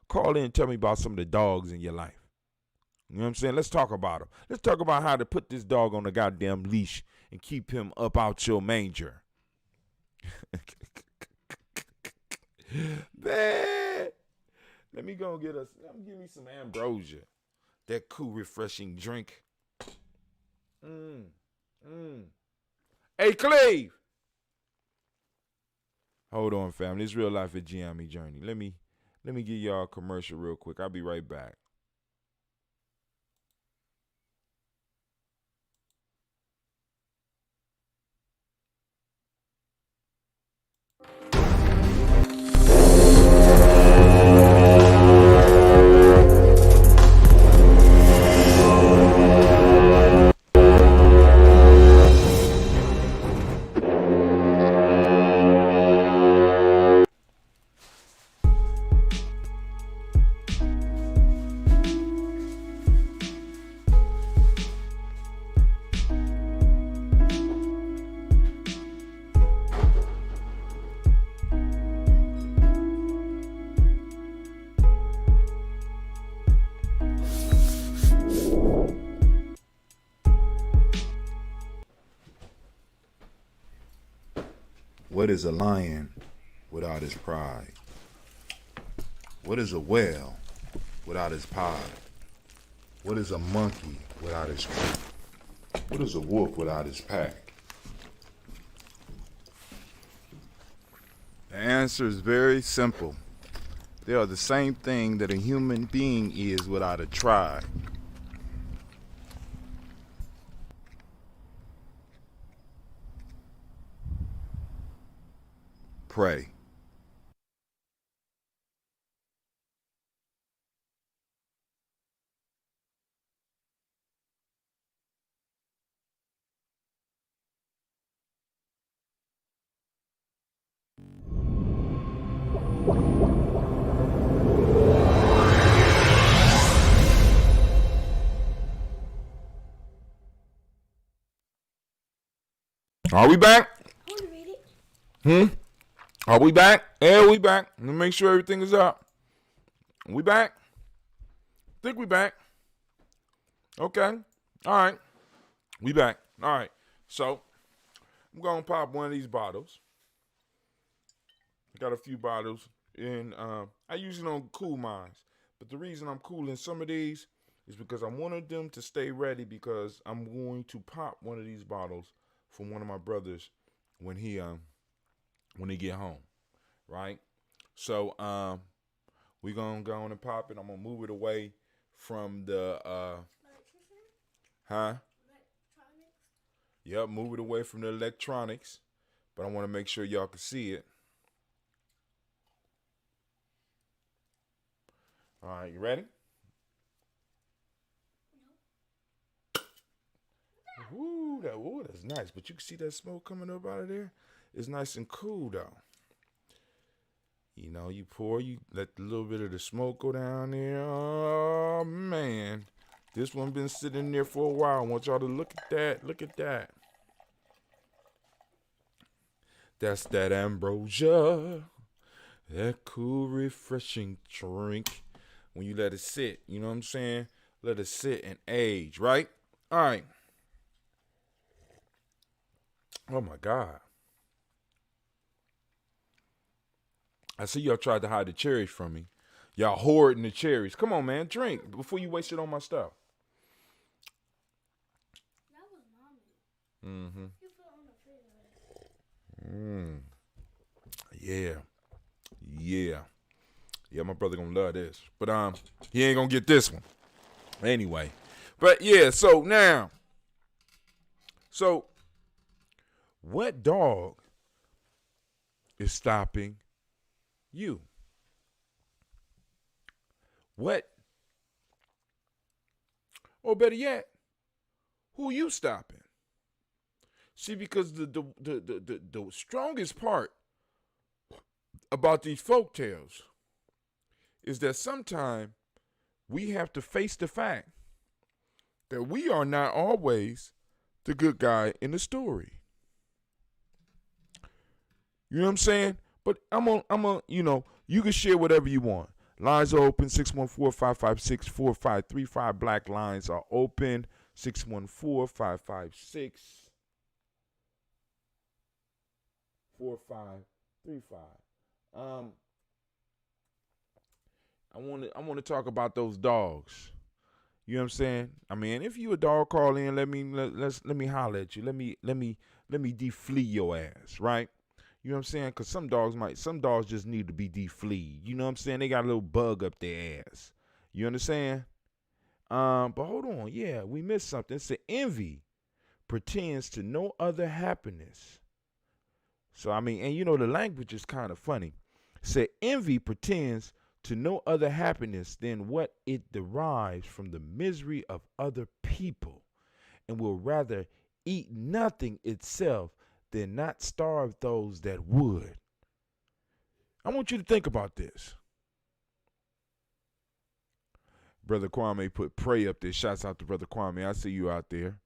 Call in and tell me about some of the dogs in your life. You know what I'm saying? Let's talk about them. Let's talk about how to put this dog on the goddamn leash and keep him up out your manger. Man, let me go give me some ambrosia. That cool, refreshing drink. Hey, Cleve. Hold on, family. It's Real Life at Gye-Nyame Journey. Let me give y'all a commercial real quick. I'll be right back. What is a lion without his pride? What is a whale without his pod? What is a monkey without his troop? What is a wolf without his pack? The answer is very simple. They are the same thing that a human being is without a tribe. Pray. Are we back? Are we back? Yeah, we back. Let me make sure everything is up. We back? Think we back. Okay. All right. We back. All right. So, I'm going to pop one of these bottles. Got a few bottles. And I usually don't cool mine. But the reason I'm cooling some of these is because I wanted them to stay ready because I'm going to pop one of these bottles from one of my brothers when he get home. Right? So, we're going to go on and pop it. I'm going to move it away from the, Yep, move it away from the electronics. But I want to make sure y'all can see it. All right, you ready? Ooh, that's nice. But you can see that smoke coming up out of there? It's nice and cool, though. You know, you pour, you let a little bit of the smoke go down there. Oh, man. This one been sitting there for a while. I want y'all to look at that. Look at that. That's that ambrosia. That cool, refreshing drink. When you let it sit, you know what I'm saying? Let it sit and age, right? All right. Oh, my God. I see y'all tried to hide the cherries from me. Y'all hoarding the cherries. Come on, man. Drink before you waste it on my stuff. That was mommy. You put on the Yeah. Yeah, my brother gonna love this. But he ain't gonna get this one. Anyway. But yeah, so now. So what dog is stopping you? What? Or better yet, who you stopping? See, because the strongest part about these folk tales is that sometimes we have to face the fact that we are not always the good guy in the story. You know what I'm saying? But I'm on, you know, you can share whatever you want. Lines are open, 614-556-4535. Black lines are open, 614-556-4535. I want to talk about those dogs. You know what I'm saying? I mean, if you a dog, call in. Let me holler at you. Let me deflea your ass, right? You know what I'm saying? Because some dogs just need to be defleed. You know what I'm saying? They got a little bug up their ass. You understand? But hold on. Yeah, we missed something. It said envy pretends to no other happiness. So, I mean, and you know, the language is kind of funny. It said envy pretends to no other happiness than what it derives from the misery of other people, and will rather eat nothing itself than not starve those that would. I want you to think about this. Brother Kwame put pray up there. Shouts out to Brother Kwame. I see you out there.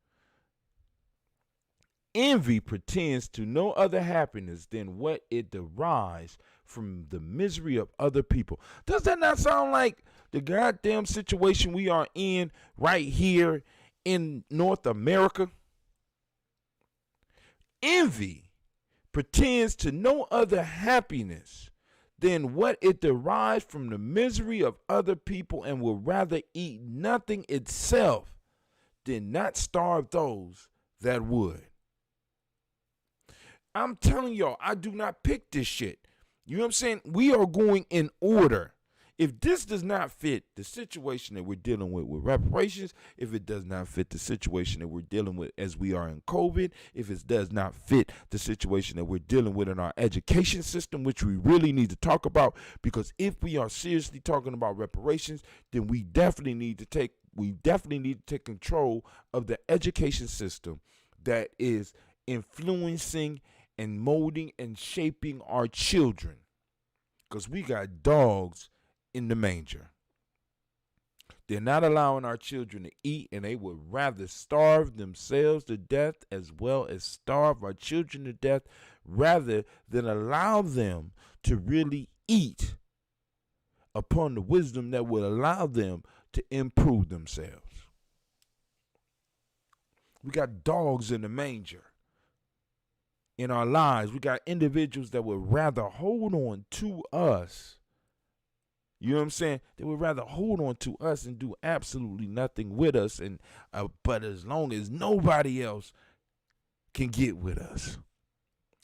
Envy pretends to no other happiness than what it derives from the misery of other people. Does that not sound like the goddamn situation we are in right here in North America? Envy pretends to no other happiness than what it derives from the misery of other people, and will rather eat nothing itself than not starve those that would. I'm telling y'all, I do not pick this shit. You know what I'm saying? We are going in order. If this does not fit the situation that we're dealing with reparations, if it does not fit the situation that we're dealing with as we are in COVID, if it does not fit the situation that we're dealing with in our education system, which we really need to talk about, because if we are seriously talking about reparations, then we definitely need to take control of the education system that is influencing and molding and shaping our children, because we got dogs in the manger. They're not allowing our children to eat, and they would rather starve themselves to death as well as starve our children to death rather than allow them to really eat upon the wisdom that will allow them to improve themselves. We got dogs in the manger in our lives. We got individuals that would rather hold on to us. You know what I'm saying? They would rather hold on to us and do absolutely nothing with us. And but as long as nobody else can get with us.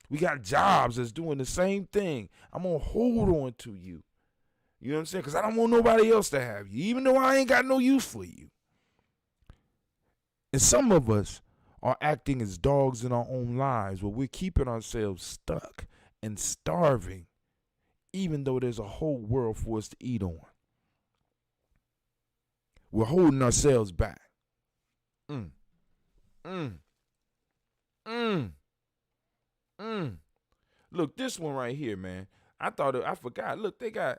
We got jobs that's doing the same thing. I'm going to hold on to you. You know what I'm saying? Because I don't want nobody else to have you, even though I ain't got no use for you. And some of us are acting as dogs in our own lives where we're keeping ourselves stuck and starving even though there's a whole world for us to eat on. We're holding ourselves back. Look, this one right here, man. I forgot. Look, they got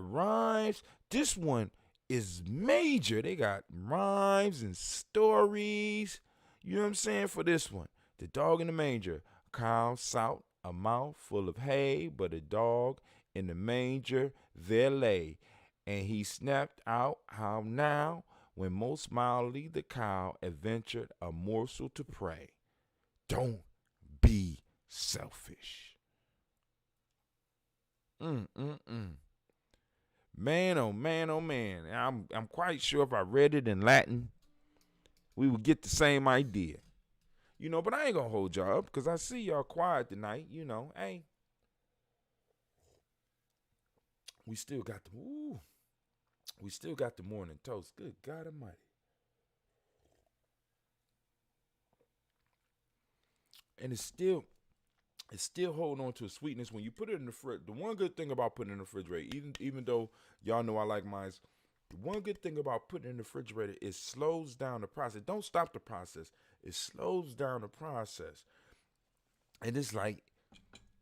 rhymes. This one is major. They got rhymes and stories. You know what I'm saying? For this one, the dog in the manger. Cow sought a mouth full of hay, but a dog in the manger there lay. And he snapped out, how now, when most mildly the cow adventured a morsel to prey. Don't be selfish. Man, oh man, oh man. I'm quite sure if I read it in Latin, we would get the same idea. You know, but I ain't gonna hold y'all up because I see y'all quiet tonight. You know, hey, we still got the morning toast. Good God Almighty. And it's still holding on to a sweetness when you put it in the fridge. The one good thing about putting it in the refrigerator, even though y'all know I like mine, the one good thing about putting it in the refrigerator is slows down the process. Don't stop the process. It slows down the process. And it's like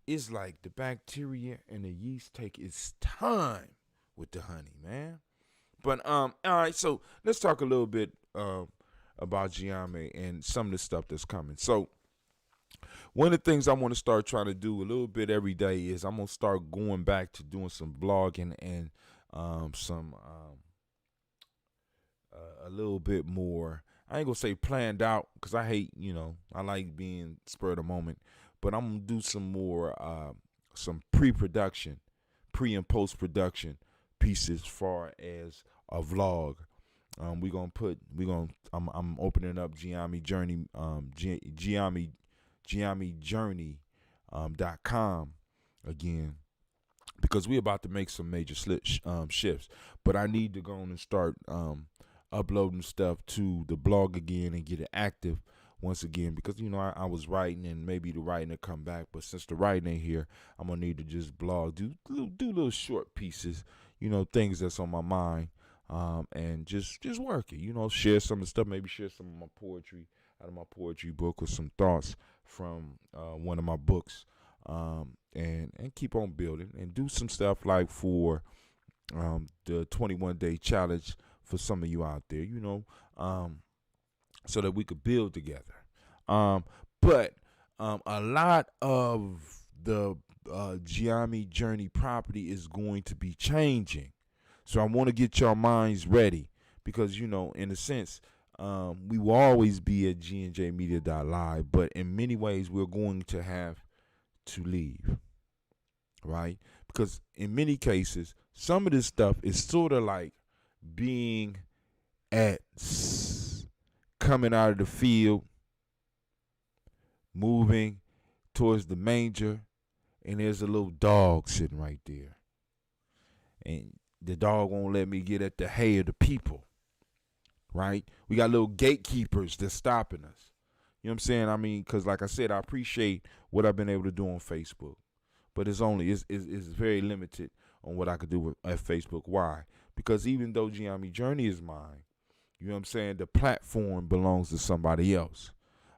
the bacteria and the yeast take its time with the honey, man. But all right, so let's talk a little bit about Gye-Nyame and some of the stuff that's coming. So one of the things I want to start trying to do a little bit every day is I'm gonna start going back to doing some blogging and some a little bit more. I ain't gonna say planned out because I hate, I like being spur of the moment, but I'm gonna do some more some pre-production, pre and post production pieces as far as a vlog. I'm opening up Gye-Nyame Journey, Gye-Nyame.com again, because we're about to make some major shifts. But I need to go on and start uploading stuff to the blog again and get it active once again, because I was writing and maybe the writing will come back, but since the writing ain't here, I'm gonna need to just blog, do little short pieces, things that's on my mind, and just work it, share some of the stuff, maybe share some of my poetry out of my poetry book or some thoughts from one of my books, and keep on building and do some stuff like for the 21-day challenge for some of you out there, so that we could build together. But a lot of the Gye-Nyame Journey property is going to be changing. So I want to get your minds ready because, in a sense, we will always be at gnjmedia.live, but in many ways we're going to have to leave, right? Because in many cases, some of this stuff is sort of like being coming out of the field, moving towards the manger, and there's a little dog sitting right there. And the dog won't let me get at the hay of the people, right? We got little gatekeepers that's stopping us. You know what I'm saying? I mean, because like I said, I appreciate what I've been able to do on Facebook, but it's very limited on what I could do at Facebook. Why? Because even though Gye-Nyame Journey is mine, you know what I'm saying, the platform belongs to somebody else.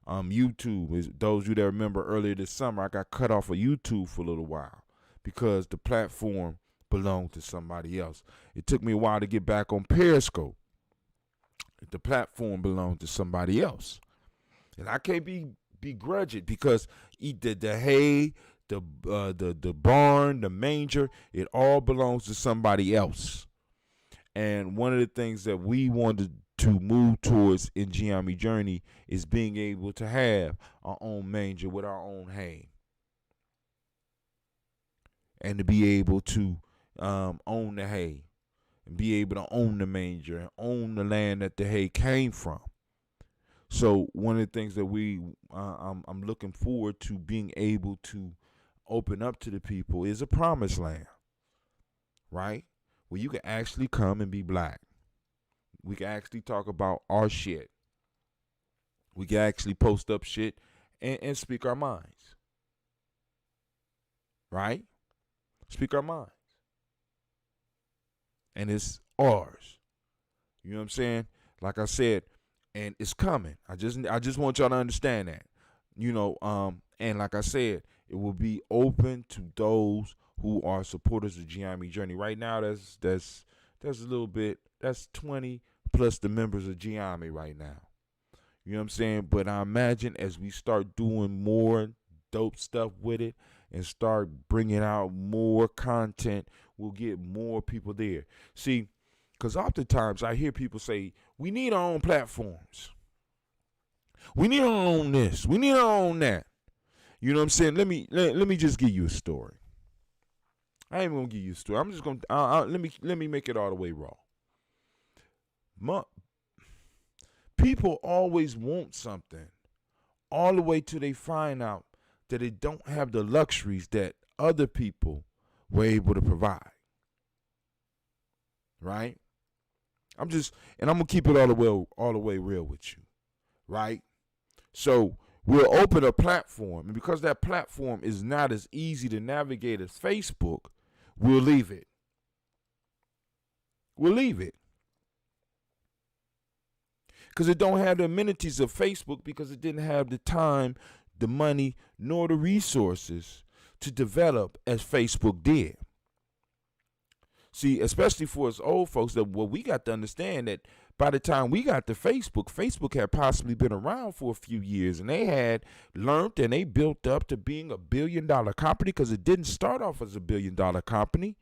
YouTube is, those of you that remember earlier this summer, I got cut off of YouTube for a little while because the platform belonged to somebody else. It took me a while to get back on Periscope The platform belongs to somebody else. And I can't begrudge it because the hay, the barn, the manger, it all belongs to somebody else. And one of the things that we wanted to move towards in Gye-Nyame Journey is being able to have our own manger with our own hay. And to be able to own the hay and be able to own the manger and own the land that the hay came from. So one of the things that I'm looking forward to being able to open up to the people is a promised land, right? Where you can actually come and be black. We can actually talk about our shit. We can actually post up shit and speak our minds, right? Speak our minds. And it's ours. You know what I'm saying? Like I said, and it's coming. I just want y'all to understand that. You know, and like I said, it will be open to those who are supporters of Gye-Nyame Journey. Right now, that's a little bit, that's 20 plus the members of Gye-Nyame right now. You know what I'm saying? But I imagine as we start doing more dope stuff with it and start bringing out more content, we'll get more people there. See, because oftentimes I hear people say, we need our own platforms. We need our own this. We need our own that. You know what I'm saying? Let me just give you a story. I ain't gonna give you a story. I'm just gonna let me make it all the way raw. People always want something all the way till they find out that they don't have the luxuries that other people were able to provide. Right? I'm gonna keep it all the way real with you. Right? So we'll open a platform, and because that platform is not as easy to navigate as Facebook, we'll leave it. We'll leave it. Because it don't have the amenities of Facebook, because it didn't have the time, the money, nor the resources to develop as Facebook did. See, especially for us old folks, that what we got to understand that by the time we got to Facebook had possibly been around for a few years, and they had learned and they built up to being $1 billion company, because it didn't start off as $1 billion company.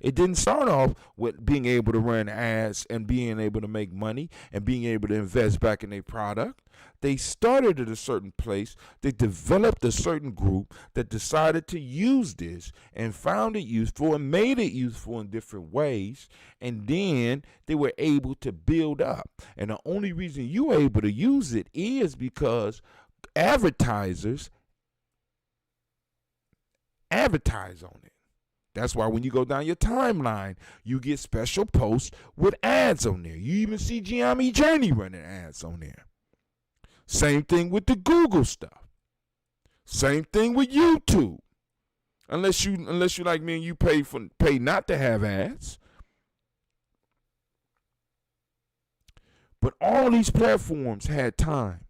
It didn't start off with being able to run ads and being able to make money and being able to invest back in their product. They started at a certain place. They developed a certain group that decided to use this and found it useful and made it useful in different ways. And then they were able to build up. And the only reason you were able to use it is because advertisers advertise on it. That's why when you go down your timeline, you get special posts with ads on there. You even see Gye-Nyame Journey running ads on there. Same thing with the Google stuff. Same thing with YouTube. Unless you like me and you pay not to have ads. But all these platforms had time.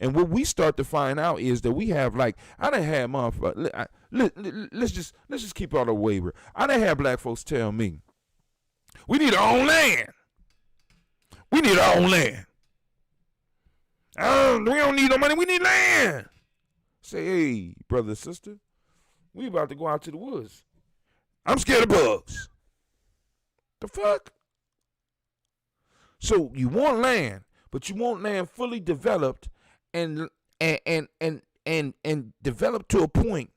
And what we start to find out is that we have, like, I done had motherfuckers. Let's just keep all the way real. I done had black folks tell me, we need our own land. We need our own land. We don't need no money. We need land. Say, hey, brother, sister, we about to go out to the woods. I'm scared of bugs. The fuck? So you want land, but you want land fully developed and developed to a point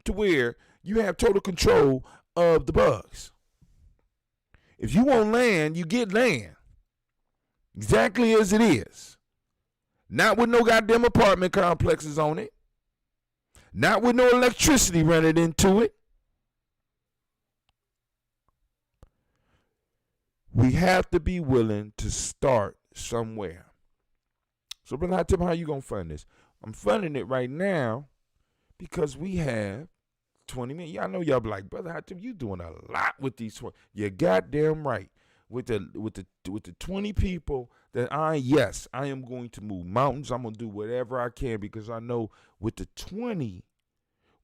to where you have total control of the bugs. If you want land, you get land. Exactly as it is. Not with no goddamn apartment complexes on it. Not with no electricity running into it. We have to be willing to start somewhere. So, Brother Hatim, how you going to fund this? I'm funding it right now because we have 20 million. Y'all know y'all be like, Brother Hatim, you doing a lot with these 20. You're goddamn right. With the 20 people that I am going to move mountains. I'm going to do whatever I can, because I know with the 20,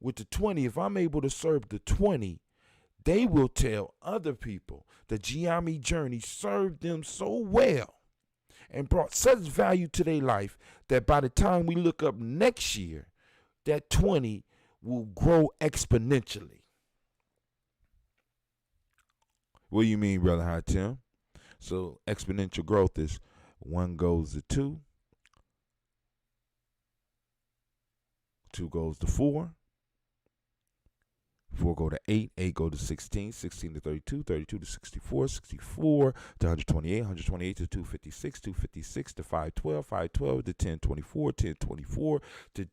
if I'm able to serve the 20, they will tell other people the Gye-Nyame journey served them so well and brought such value to their life that by the time we look up next year, that 20 will grow exponentially. What do you mean, Brother High Tim? So exponential growth is 1 goes to 2, 2 goes to 4, 4 go to 8, 8 go to 16, 16 to 32, 32 to 64, 64 to 128, 128 to 256, 256 to 512, 512 to 1024, 1024 to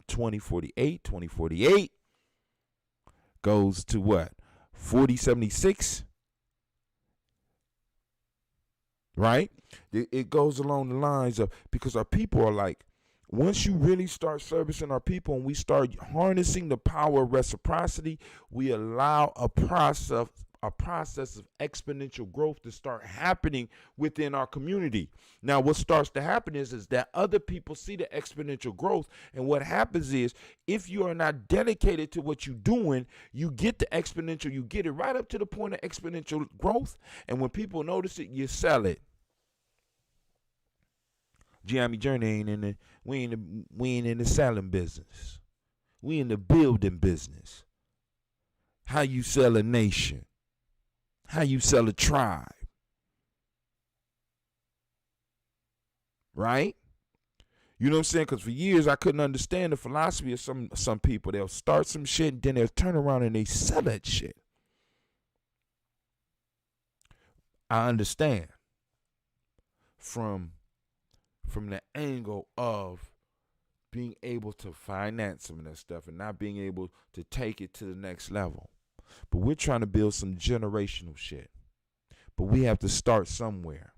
2048, 2048 goes to what? 4076, right? It goes along the lines of, because our people are like, once you really start servicing our people and we start harnessing the power of reciprocity, we allow a process of exponential growth to start happening within our community. Now, what starts to happen is that other people see the exponential growth, and what happens is, if you are not dedicated to what you're doing, you get the exponential, you get it right up to the point of exponential growth, and when people notice it, you sell it. Gye-Nyame Journey we ain't in the selling business. We in the building business. How you sell a nation. How you sell a tribe. Right? You know what I'm saying? Because for years I couldn't understand the philosophy of some people. They'll start some shit and then they'll turn around and they sell that shit. I understand from the angle of being able to finance some of that stuff and not being able to take it to the next level. But we're trying to build some generational shit. But we have to start somewhere.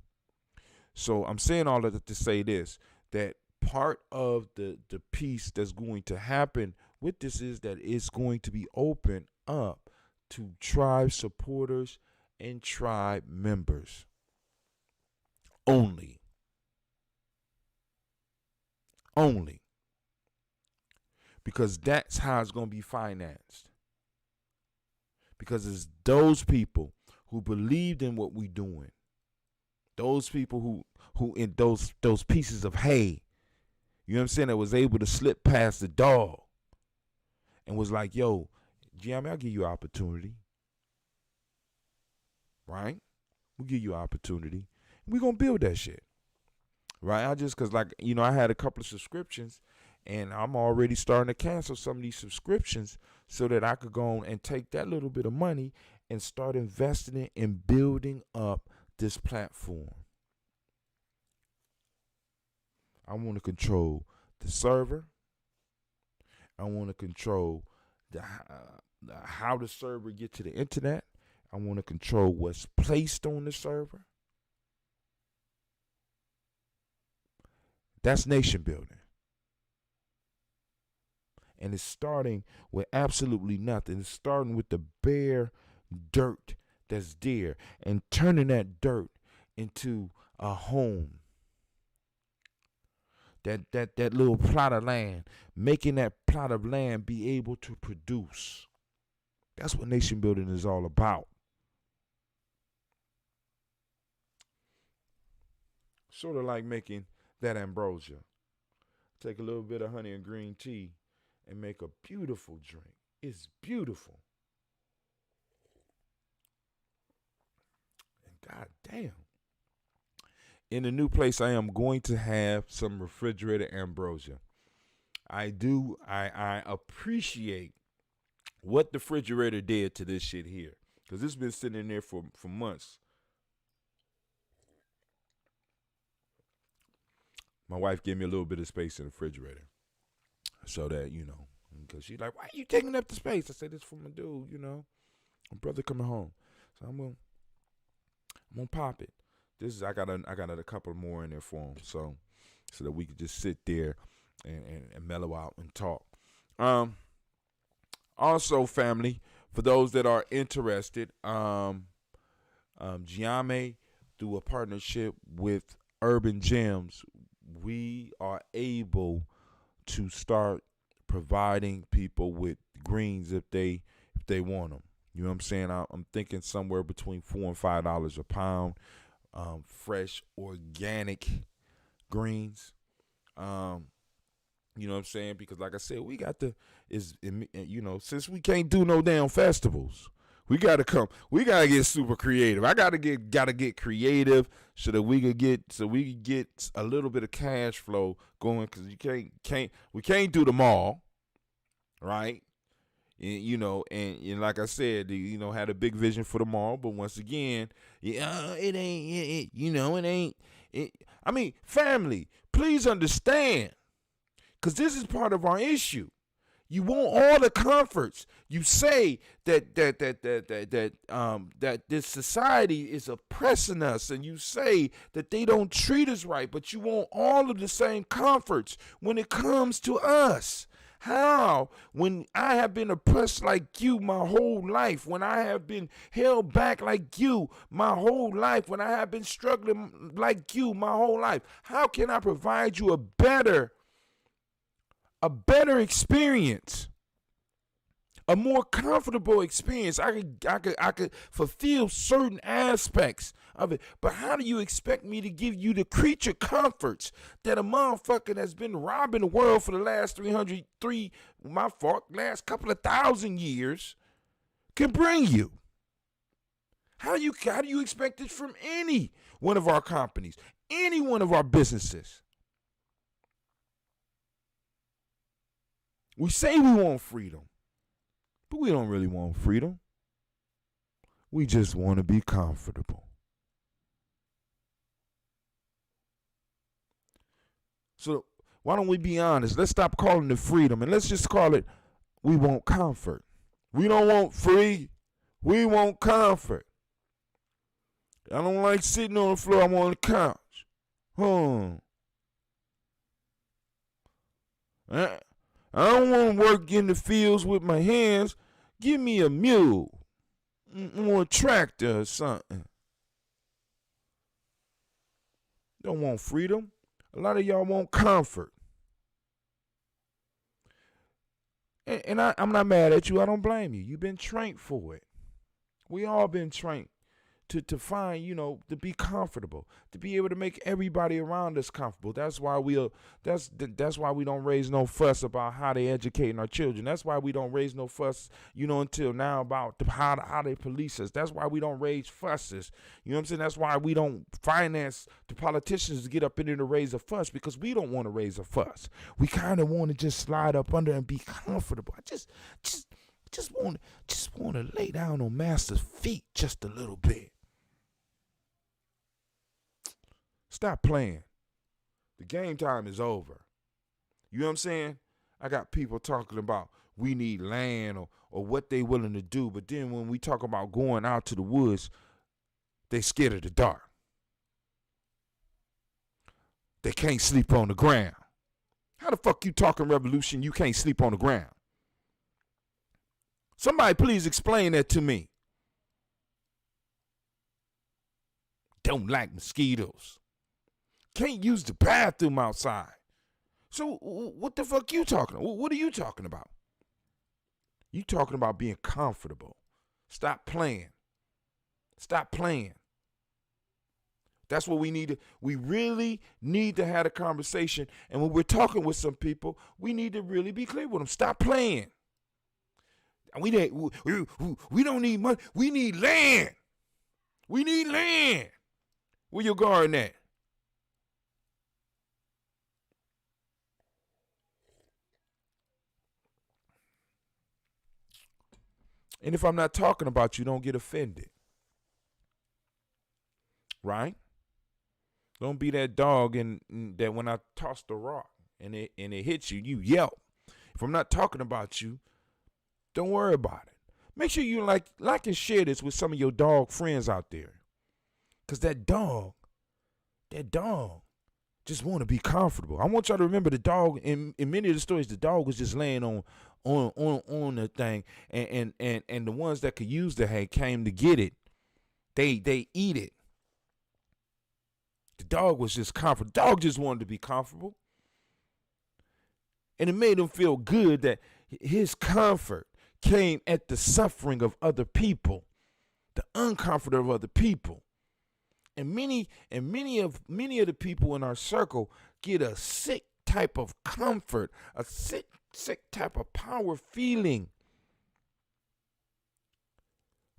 So I'm saying all of that to say this, that part of the piece that's going to happen with this is that it's going to be open up to tribe supporters and tribe members only. Only. Because that's how it's going to be financed. Because it's those people who believed in what we're doing. Those people who in those pieces of hay, you know what I'm saying, that was able to slip past the dog and was like, yo, Gye-Nyame, I'll give you an opportunity. Right? We'll give you an opportunity. We're going to build that shit. Right? Because I had a couple of subscriptions and I'm already starting to cancel some of these subscriptions so that I could go on and take that little bit of money and start investing it in building up this platform. I want to control the server. I want to control how the server get to the internet. I want to control what's placed on the server. That's nation building. And it's starting with absolutely nothing. It's starting with the bare dirt that's there and turning that dirt into a home. That little plot of land, making that plot of land be able to produce. That's what nation building is all about. Sort of like making that ambrosia. Take a little bit of honey and green tea and make a beautiful drink. It's beautiful. And god damn. In the new place, I am going to have some refrigerated ambrosia. I appreciate what the refrigerator did to this shit here. Because it's been sitting in there for months. My wife gave me a little bit of space in the refrigerator. So that, because she's like, why are you taking up the space? I said, this for my dude, my brother coming home. So I'm gonna pop it. I got a couple more in there for him. So that we could just sit there and mellow out and talk. Also, family, for those that are interested, Gye-Nyame, through a partnership with Urban Gems, we are able to start providing people with greens if they want them. You know what I'm saying? I'm thinking somewhere between $4 and $5 a pound. Fresh organic greens. You know what I'm saying? Because like I said, we got since we can't do no damn festivals, we gotta get super creative. I gotta get creative so that we can get a little bit of cash flow going, because we can't do them all, right? And like I said, had a big vision for tomorrow, but once again, it ain't. I mean, family, please understand, because this is part of our issue. You want all the comforts. You say that this society is oppressing us, and you say that they don't treat us right, but you want all of the same comforts when it comes to us. How? When I have been oppressed like you my whole life, when I have been held back like you my whole life, when I have been struggling like you my whole life, how can I provide you a better experience, a more comfortable experience? I could fulfill certain aspects of it, but how do you expect me to give you the creature comforts that a motherfucker that's been robbing the world for the last last couple of thousand years can bring you? How do you expect it from any one of our companies, any one of our businesses? We say we want freedom, but we don't really want freedom. We just want to be comfortable. So why don't we be honest? Let's stop calling it freedom, and let's just call it, we want comfort. We don't want free. We want comfort. I don't like sitting on the floor. I want the couch. I don't want to work in the fields with my hands. Give me a mule or a tractor or something. Don't want freedom. A lot of y'all want comfort. And I'm not mad at you. I don't blame you. You've been trained for it. We all been trained to find, to be comfortable, to be able to make everybody around us comfortable. That's why that's why we don't raise no fuss about how they educating our children. That's why we don't raise no fuss, until now about how they police us. That's why we don't raise fusses. You know what I'm saying? That's why we don't finance the politicians to get up in there to raise a fuss, because we don't want to raise a fuss. We kind of want to just slide up under and be comfortable. I just want to lay down on master's feet just a little bit. Stop playing. The game time is over. You know what I'm saying? I got people talking about we need land or what they willing to do, but then when we talk about going out to the woods, they scared of the dark. They can't sleep on the ground. How the fuck you talking revolution? You can't sleep on the ground. Somebody please explain that to me. Don't like mosquitoes. Can't use the bathroom outside. So what the fuck you talking about? What are you talking about? You talking about being comfortable. Stop playing. Stop playing. That's what we need. We really need to have a conversation. And when we're talking with some people, we need to really be clear with them. Stop playing. We don't need money. We need land. We need land. Where your garden at? And if I'm not talking about you, don't get offended. Right? Don't be that dog that when I toss the rock and it hits you, you yelp. If I'm not talking about you, don't worry about it. Make sure you like and share this with some of your dog friends out there. Because that dog just want to be comfortable. I want y'all to remember the dog. In many of the stories, the dog was just laying on the thing, and the ones that could use the hay came to get it. They eat it. The dog was just comfortable. The dog just wanted to be comfortable. And it made him feel good that his comfort came at the suffering of other people, the uncomfort of other people. And many of the people in our circle get a sick type of comfort, a sick type of power feeling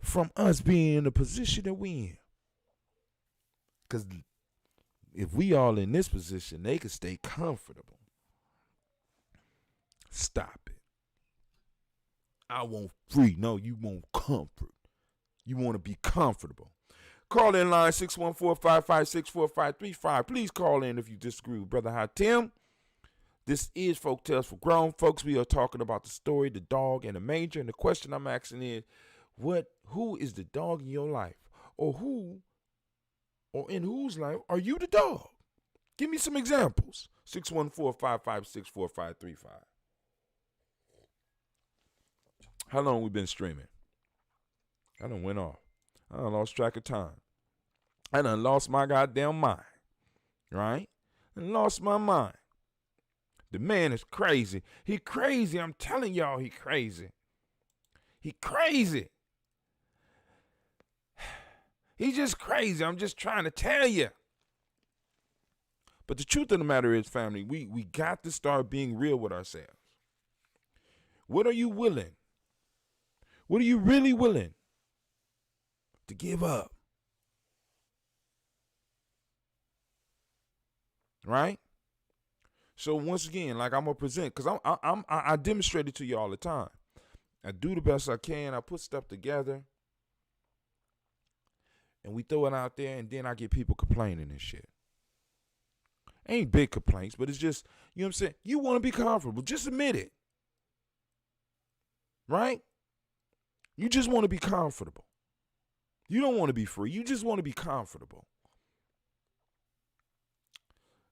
from us being in the position that we in. Because if we all in this position, they can stay comfortable. Stop it. I want free. No, you want comfort. You want to be comfortable. Call in line 614-556-4535. Please call in if you disagree with Brother Hatim. This is Folk Tales for Grown Folks. We are talking about the story, the dog and the manger. And the question I'm asking is, who is the dog in your life? Or in whose life are you the dog? Give me some examples. 614-556-4535. How long we been streaming? I done went off. I done lost track of time. I done lost my goddamn mind. Right? I lost my mind. The man is crazy. He crazy. I'm telling y'all he crazy. He crazy. He's just crazy. I'm just trying to tell you. But the truth of the matter is, family, we got to start being real with ourselves. What are you willing? What are you really willing to give up? Right? So once again, like I'm gonna present, because I demonstrate it to you all the time. I do the best I can. I put stuff together, and we throw it out there, and then I get people complaining and shit. Ain't big complaints, but it's just, you know what I'm saying? You want to be comfortable. Just admit it. Right? You just want to be comfortable. You don't want to be free. You just want to be comfortable.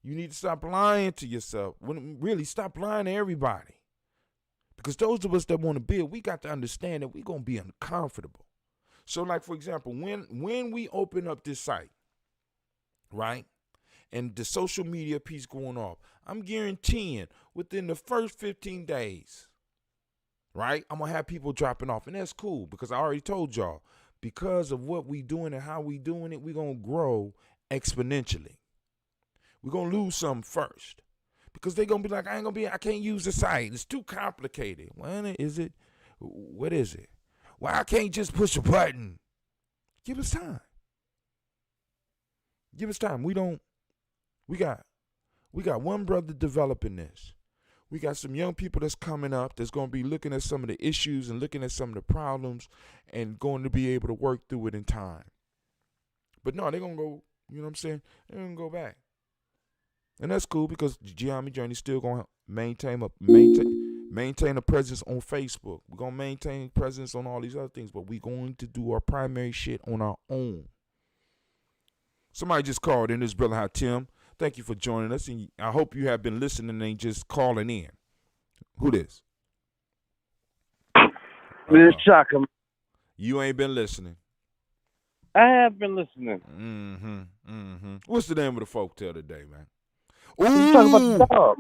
You need to stop lying to yourself. Really, stop lying to everybody. Because those of us that want to build, we got to understand that we're going to be uncomfortable. So, like, for example, when we open up this site, right, and the social media piece going off, I'm guaranteeing within the first 15 days, right, I'm going to have people dropping off. And that's cool because I already told y'all, because of what we doing and how we doing it, we're going to grow exponentially. We're going to lose some first because they're going to be like, I can't use the site. It's too complicated. Well, is it? What is it? Well, I can't just push a button. Give us time. Give us time. We got one brother developing this. We got some young people that's coming up that's going to be looking at some of the issues and looking at some of the problems and going to be able to work through it in time. But no, they're going to go, you know what I'm saying? They're going to go back. And that's cool because Gye-Nyame Journey still going to maintain a presence on Facebook. We're going to maintain a presence on all these other things, but we're going to do our primary shit on our own. Somebody just called in. This brother Hatim. Thank you for joining us, and I hope you have been listening and ain't just calling in. Who this? This Chaka. You ain't been listening. I have been listening. What's the name of the folk tale today, man? You talking about the dog.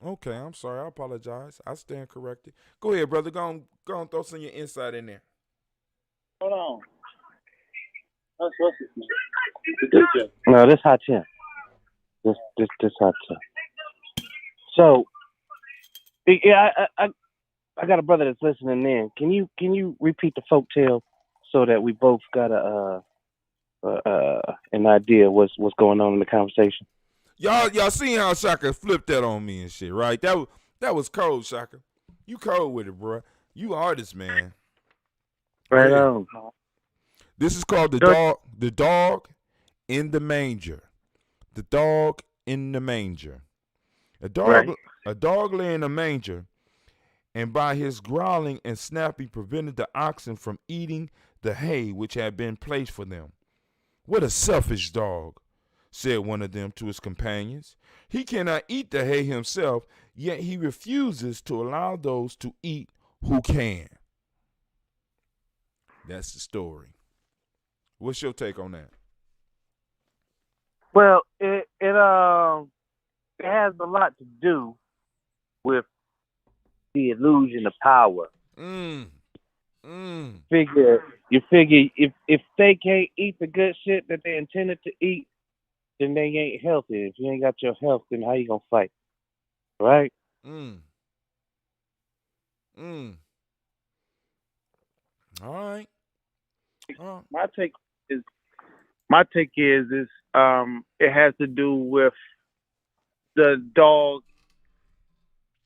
Okay, I'm sorry. I apologize. I stand corrected. Go ahead, brother. Go on, throw some of your insight in there. Hold on. No, this hot 10. This hot 10. So, yeah, I got a brother that's listening in. Can you repeat the folk tale so that we both got an idea what's going on in the conversation? Y'all seen how Shaka flipped that on me and shit, right? That was cold, Shaka. You cold with it, bro. You artist, man. Right on. This is called the dog in the manger. The dog in the manger. A dog lay in a manger, and by his growling and snapping prevented the oxen from eating the hay which had been placed for them. What a selfish dog, said one of them to his companions. He cannot eat the hay himself, yet he refuses to allow those to eat who can. That's the story. What's your take on that? Well, it has a lot to do with the illusion of power. Mm. You figure if they can't eat the good shit that they intended to eat, then they ain't healthy. If you ain't got your health, then how you gonna fight? Right? All right. My take is it has to do with the dog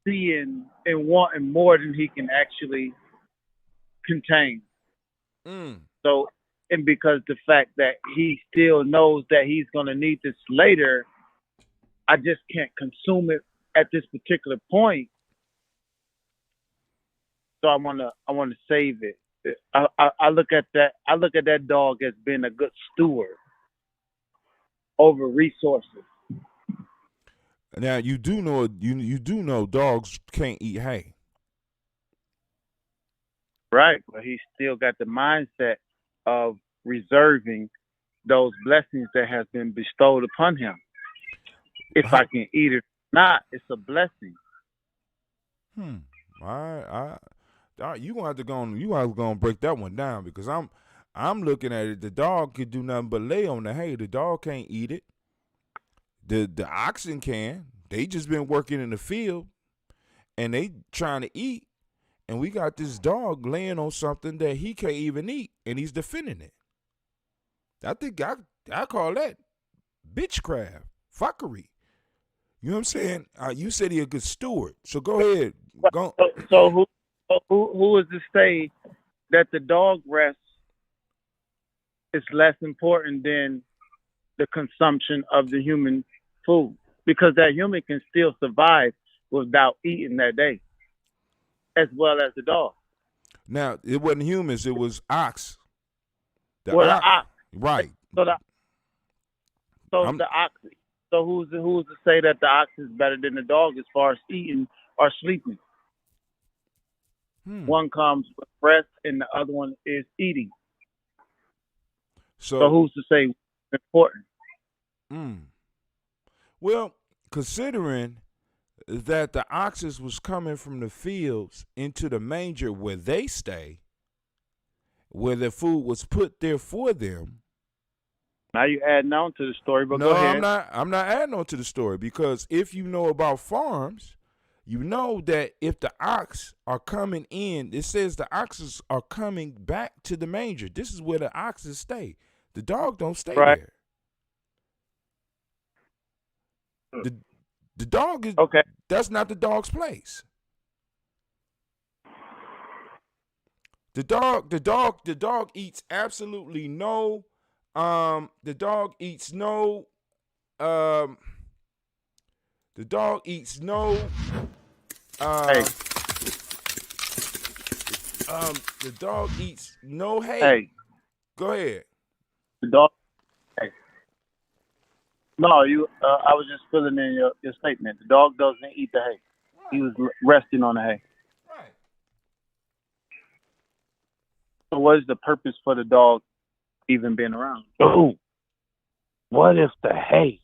seeing and wanting more than he can actually contain. So, and because the fact that he still knows that he's gonna need this later, I just can't consume it at this particular point. So I wanna save it. I look at that dog as being a good steward over resources. Now you do know dogs can't eat hay. Right, but he's still got the mindset of reserving those blessings that have been bestowed upon him. If I can eat it or not, it's a blessing. You gonna have to go. You are gonna break that one down because I'm looking at it. The dog could do nothing but lay on the hay. The dog can't eat it. The oxen can. They just been working in the field, and they trying to eat. And we got this dog laying on something that he can't even eat, and he's defending it. I think I call that bitchcraft, fuckery. You know what I'm saying? You said he a good steward, so go ahead. Go. So who is to say that the dog rest is less important than the consumption of the human food? Because that human can still survive without eating that day, as well as the dog. Now, it wasn't humans, it was ox. The ox. Right. So the ox. So who's to say that the ox is better than the dog as far as eating or sleeping? One comes with rest and the other one is eating. So who's to say it's important? Well, considering that the oxes was coming from the fields into the manger where they stay, where the food was put there for them. Now you adding on to the story, but no, go ahead. I'm not adding on to the story because if you know about farms, you know that if the ox are coming in, it says the oxes are coming back to the manger. This is where the oxes stay. The dog don't stay there. The dog is okay. That's not the dog's place. The dog eats absolutely no. The dog eats no. The dog eats no. The dog eats no hay. Hey, go ahead. The dog. Hey. No, you. I was just filling in your statement. The dog doesn't eat the hay. He was resting on the hay. Right. So, what is the purpose for the dog even being around? Oh, what if the hay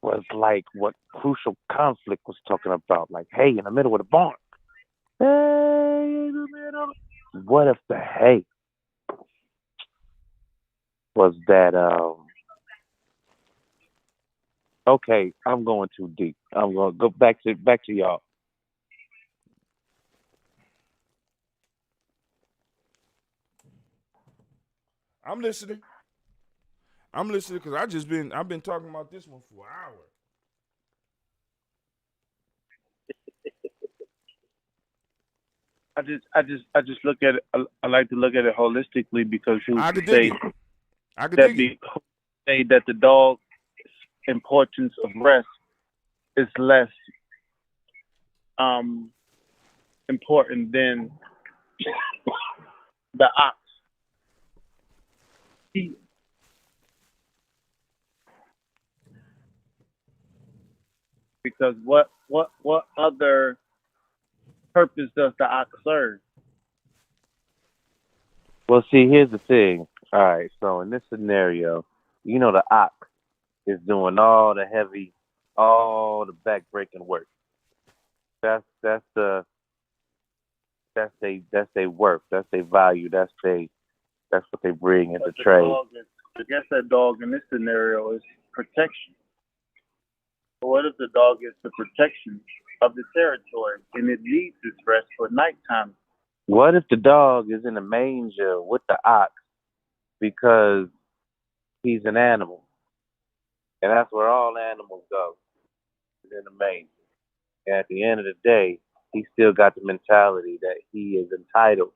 was like what Crucial Conflict was talking about, like hay in the middle of the barn? Hay in the middle. What if the hay was that? Okay, I'm going too deep. I'm going to go back to y'all. I'm listening because I've been talking about this one for an hour. I just look at it. I like to look at it holistically because I could dig it. Say that the dog's importance of rest is less important than the ox. Because what other purpose does the ox serve? Well, see, here's the thing. All right, so in this scenario, you know the ox is doing all the heavy, all the back-breaking work. That's the their worth. That's their value. That's what they bring into trade. I guess that dog in this scenario is protection. But what if the dog is the protection of the territory and it needs its rest for nighttime? What if the dog is in a manger with the ox because he's an animal? And that's where all animals go, is in the manger. And at the end of the day, he still got the mentality that he is entitled.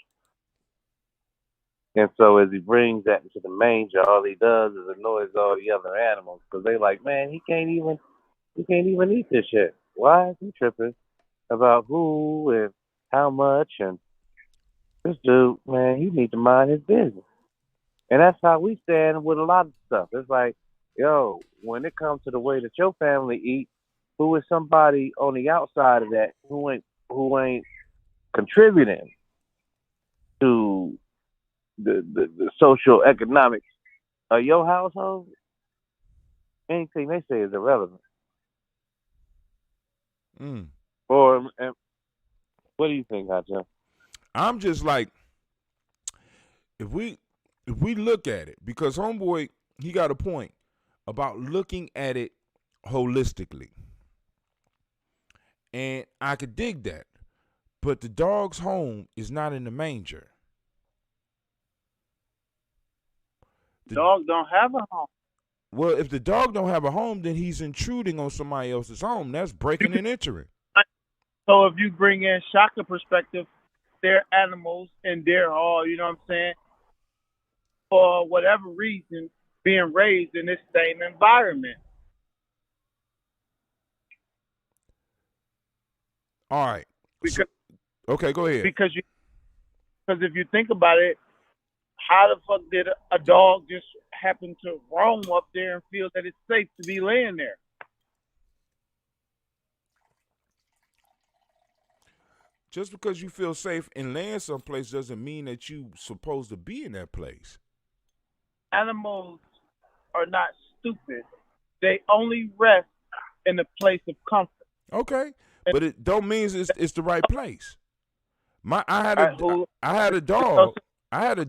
And so as he brings that into the manger, all he does is annoys all the other animals because they like, man, he can't even eat this shit. Why is he tripping about who and how much? And this dude, man, he need to mind his business. And that's how we stand with a lot of stuff. It's like, yo, when it comes to the way that your family eat, who is somebody on the outside of that who ain't contributing to the social economics of your household? Anything they say is irrelevant. Or what do you think, Hotcha? I'm just like, if we look at it, because homeboy, he got a point about looking at it holistically. And I could dig that. But the dog's home is not in the manger. The dog don't have a home. Well, if the dog don't have a home, then he's intruding on somebody else's home. That's breaking and entering. So if you bring in Shaka perspective, they're animals and they're all, you know what I'm saying, for whatever reason, being raised in this same environment. All right. Okay, go ahead. Because if you think about it, how the fuck did a dog just happen to roam up there and feel that it's safe to be laying there? Just because you feel safe in laying someplace doesn't mean that you're supposed to be in that place. Animals are not stupid. They only rest in a place of comfort. Okay, but it don't mean it's the right place. I had a dog. I had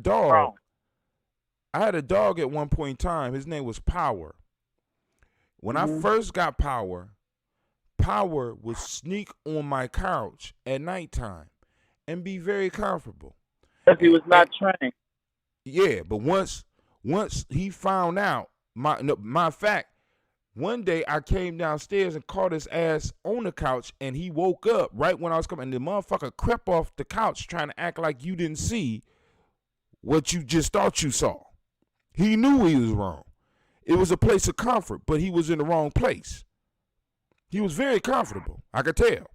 a dog at one point in time. His name was Power. When I first got Power would sneak on my couch at nighttime and be very comfortable. Because he was not trained. Yeah, but once he found out, my fact, one day I came downstairs and caught his ass on the couch, and he woke up right when I was coming. And the motherfucker crept off the couch trying to act like you didn't see what you just thought you saw. He knew he was wrong. It was a place of comfort, but he was in the wrong place. He was very comfortable. I could tell.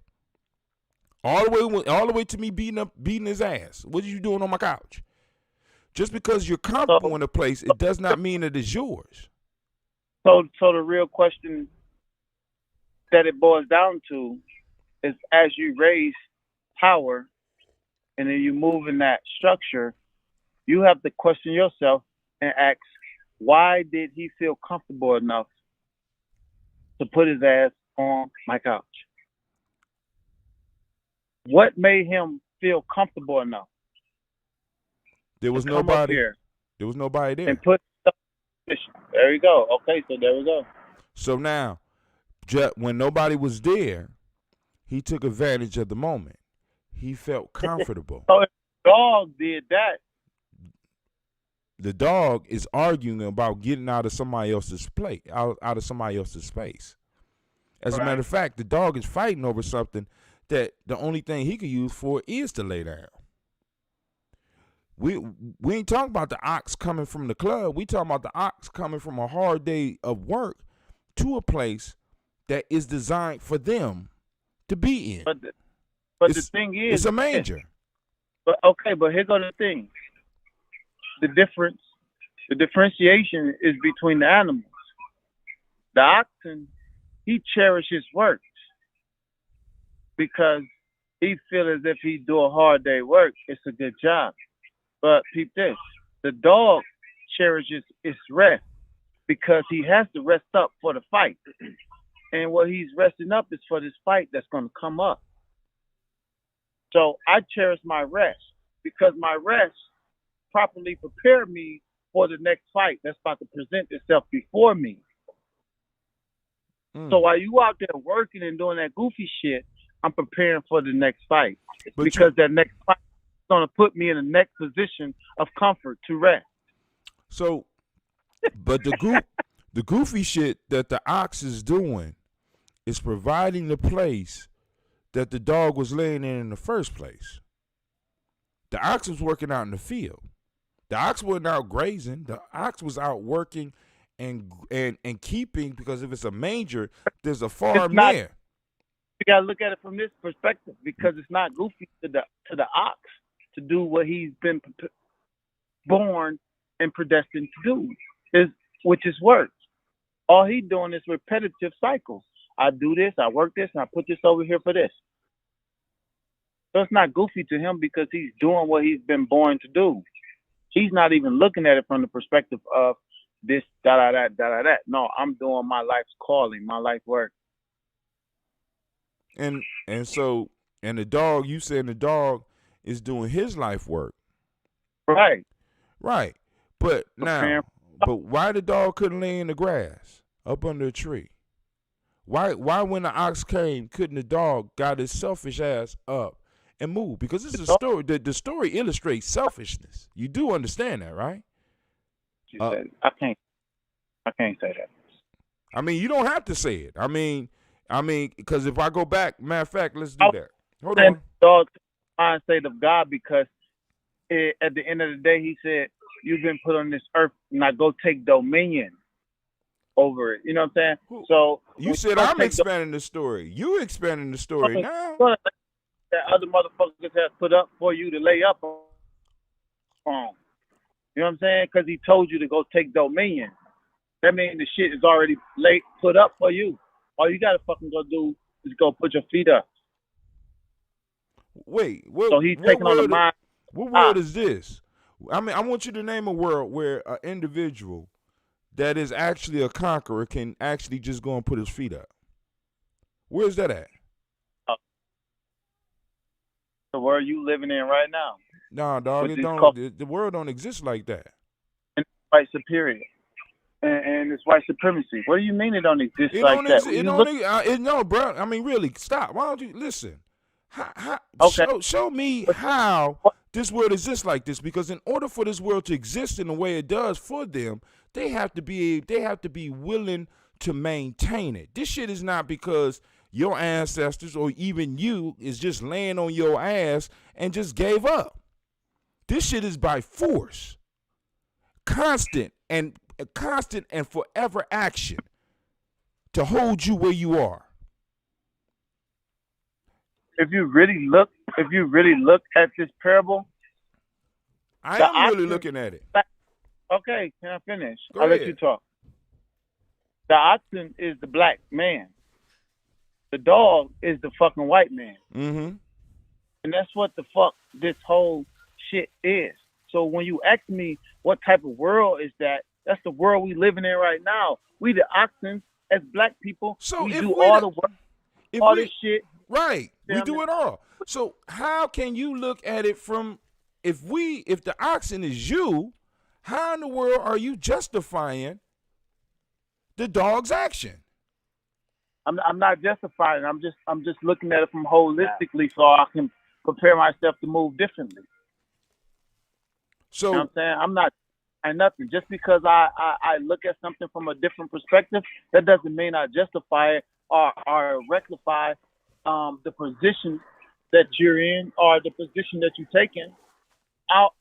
All the way to me beating his ass. What are you doing on my couch? Just because you're comfortable in a place, it does not mean that it's yours. So the real question that it boils down to is, as you raise Power and then you move in that structure, you have to question yourself and ask, why did he feel comfortable enough to put his ass on my couch? What made him feel comfortable enough? There was nobody there. There was nobody there. And put there you go. Okay, so there we go. So now, when nobody was there, he took advantage of the moment. He felt comfortable. So if the dog did that, the dog is arguing about getting out of somebody else's plate, out of somebody else's space. As a matter of fact, the dog is fighting over something that the only thing he could use for is to lay down. We ain't talking about the ox coming from the club. We talking about the ox coming from a hard day of work to a place that is designed for them to be in. But the thing is, it's a manger. But here goes the thing. The differentiation is between the animals. The oxen, he cherishes work because he feels as if he do a hard day work, it's a good job. But peep this, the dog cherishes his rest because he has to rest up for the fight. And what he's resting up is for this fight that's going to come up. So I cherish my rest because my rest properly prepared me for the next fight that's about to present itself before me. So while you out there working and doing that goofy shit, I'm preparing for the next fight because that next fight is going to put me in the next position of comfort to rest. So, but the goofy shit that the ox is doing is providing the place that the dog was laying in the first place. The ox was working out in the field. The ox wasn't out grazing. The ox was out working and keeping, because if it's a manger, there's a farm there. You gotta look at it from this perspective because it's not goofy to the ox to do what he's been born and predestined to do, which is work. All he's doing is repetitive cycles. I do this, I work this, and I put this over here for this. So it's not goofy to him because he's doing what he's been born to do. He's not even looking at it from the perspective of this, da-da-da. No, I'm doing my life's calling, my life work. And so the dog, you saying the dog is doing his life work. Right. Right. But now, why the dog couldn't lay in the grass up under a tree? Why when the ox came, couldn't the dog got his selfish ass up and move? Because this is a story. The story illustrates selfishness. You do understand that, right? I can't say that. I mean, you don't have to say it. I mean, because if I go back, matter of fact, let's do that. Hold on. Dog, mind state of God, because at the end of the day, he said, "You've been put on this earth, now go take dominion over it." You know what I'm saying? So you said I'm expanding the story. You expanding the story now. That other motherfuckers have put up for you to lay up on. You know what I'm saying? Because he told you to go take dominion. That means the shit is already put up for you. All you gotta fucking go do is go put your feet up. Wait, so he's taking on the mind. What world is this? I mean, I want you to name a world where an individual that is actually a conqueror can actually just go and put his feet up. Where's that at? The world you living in right now. Nah, dog, the world don't exist like that. And white superior. And it's white supremacy. What do you mean it don't exist like that? No, bro. I mean, really, stop. Why don't you listen? Show me how this world exists like this. Because in order for this world to exist in the way it does for them, they have to be willing to maintain it. This shit is not because your ancestors or even you is just laying on your ass and just gave up. This shit is by force, constant and forever action to hold you where you are. If you really look at this parable, I am really looking at it. Okay, can I finish? Go I'll ahead. let you talk. The oxen is the black man. The dog is the fucking white man. Mm-hmm. And that's what the fuck this whole shit is. So when you ask me what type of world is that, that's the world we living in right now. We the oxen as black people. So we if do we all the work, all this shit. Right. We do it all. So how can you look at it from if the oxen is you, how in the world are you justifying the dog's action? I'm not justifying. I'm just looking at it from holistically, so I can prepare myself to move differently. So you know what I'm saying? I'm not nothing. Just because I look at something from a different perspective, that doesn't mean I justify it or rectify the position that you're in or the position that you're taking.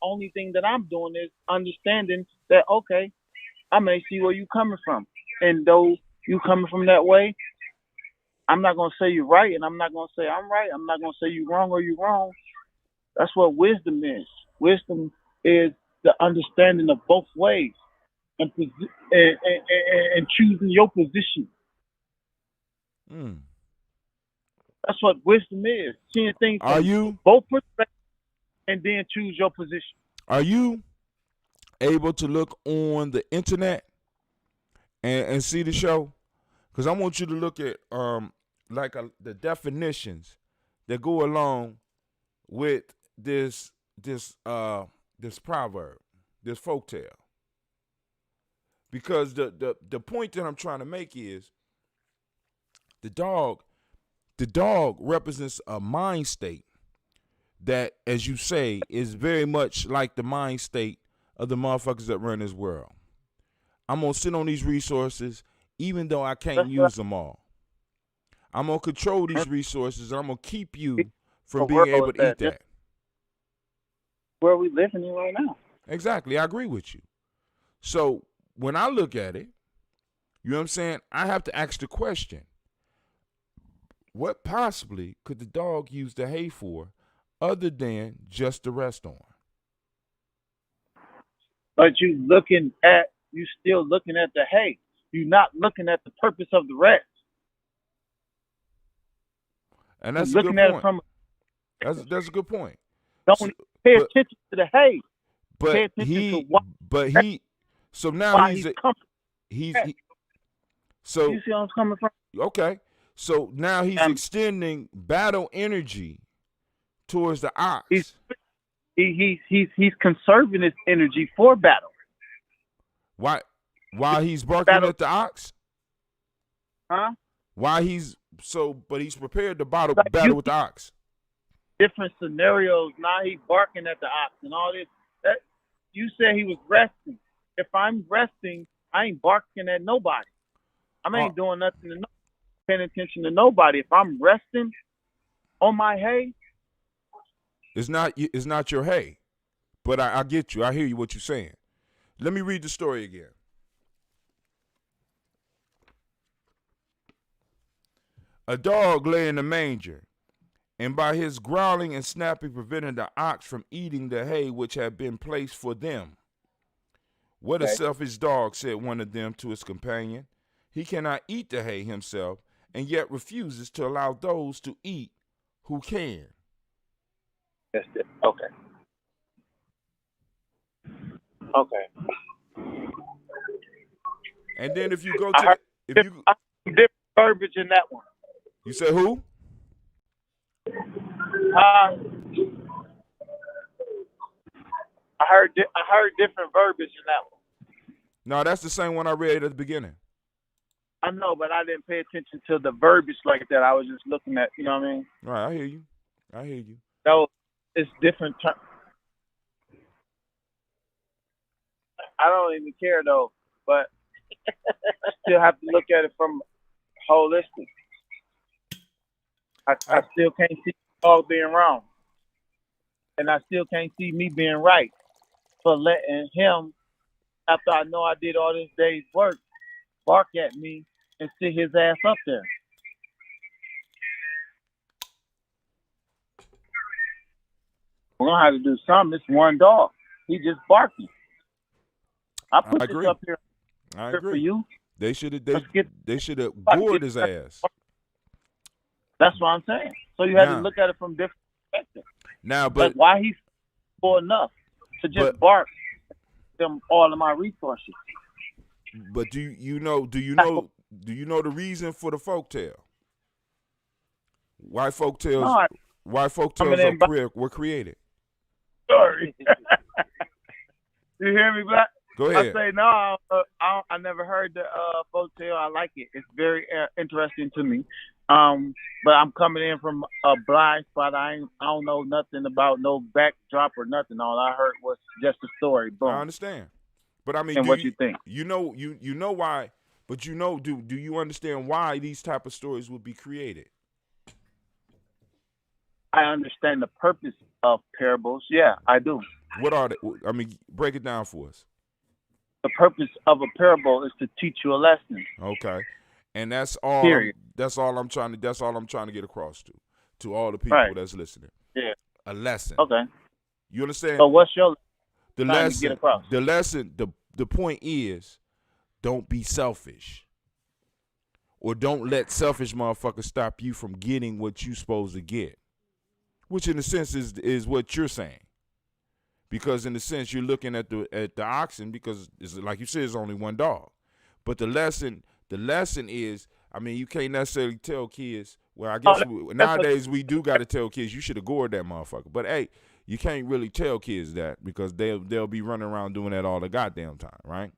Only thing that I'm doing is understanding that, okay, I may see where you're coming from. And though you coming from that way, I'm not going to say you're right, and I'm not going to say I'm right. I'm not going to say you're wrong or you're wrong. That's what wisdom is. Wisdom is the understanding of both ways and choosing your position. Mm. That's what wisdom is. Seeing things from both perspectives and then choose your position. Are you able to look on the internet and see the show? Because I want you to look at the definitions that go along with this proverb, this folktale. Because the point that I'm trying to make is the dog represents a mind state that, as you say, is very much like the mind state of the motherfuckers that run this world. I'm going to sit on these resources even though I can't use them all. I'm going to control these resources, and I'm going to keep you from being able to eat that. Where we living in right now. Exactly. I agree with you. So when I look at it, you know what I'm saying, I have to ask the question, what possibly could the dog use the hay for other than just to rest on? But you still looking at the hay. You're not looking at the purpose of the rest. And that's a good point. That's a good point. Don't pay attention to the hay. But pay attention to so now he's so you see where I'm coming from? Okay. So now he's extending battle energy towards the ox. He's conserving his energy for battle. Why? While he's barking at the ox? Huh? But he's prepared to battle with the ox. Different scenarios. Now he's barking at the ox and all this. You said he was resting. If I'm resting, I ain't barking at nobody. I ain't doing nothing to nobody, paying attention to nobody. If I'm resting on my hay, it's not your hay. But I get you. I hear you what you're saying. Let me read the story again. A dog lay in a manger, and by his growling and snapping prevented the ox from eating the hay which had been placed for them. What a selfish dog, said one of them to his companion. He cannot eat the hay himself, and yet refuses to allow those to eat who can. That's it. Okay. And then if you go to different verbiage in that one. You said who? I heard different verbiage in that one. No, that's the same one I read at the beginning. I know, but I didn't pay attention to the verbiage like that. I was just looking at, you know what I mean? Right, I hear you. So it's different. I don't even care though, but still have to look at it from holistic. I still can't see all being wrong, and I still can't see me being right for letting him, after I know I did all this day's work, bark at me and sit his ass up there. We're gonna have to do something. It's one dog. He just barking. I put this up here. I agree. For you. They should have gored his ass. That's what I'm saying. So you had to look at it from different perspectives. Now, but why he's for enough to just bark them all of my resources? But do you know the reason for the folktale? Why folktales were created? Sorry. You hear me, Black? Go ahead. I say no. I never heard the folktale. I like it. It's very interesting to me. But I'm coming in from a blind spot. I don't know nothing about no backdrop or nothing. All I heard was just a story. Boom. I understand. But I mean, and what you think? You know why? But do you understand why these type of stories would be created? I understand the purpose of parables. Yeah, I do. What are they? I mean, break it down for us. The purpose of a parable is to teach you a lesson. Okay, and that's all. Period. That's all I'm trying to get across to all the people that's listening. Yeah, a lesson. Okay, you understand? So what's your lesson? To get across? The lesson. The point is, don't be selfish, or don't let selfish motherfuckers stop you from getting what you supposed to get. Which, in a sense, is what you're saying. Because in a sense, you're looking at the oxen because, it's, like you said, it's only one dog. But the lesson is, I mean, you can't necessarily tell kids Well, I guess nowadays we do got to tell kids you should have gored that motherfucker. But hey, you can't really tell kids that because they'll be running around doing that all the goddamn time, right?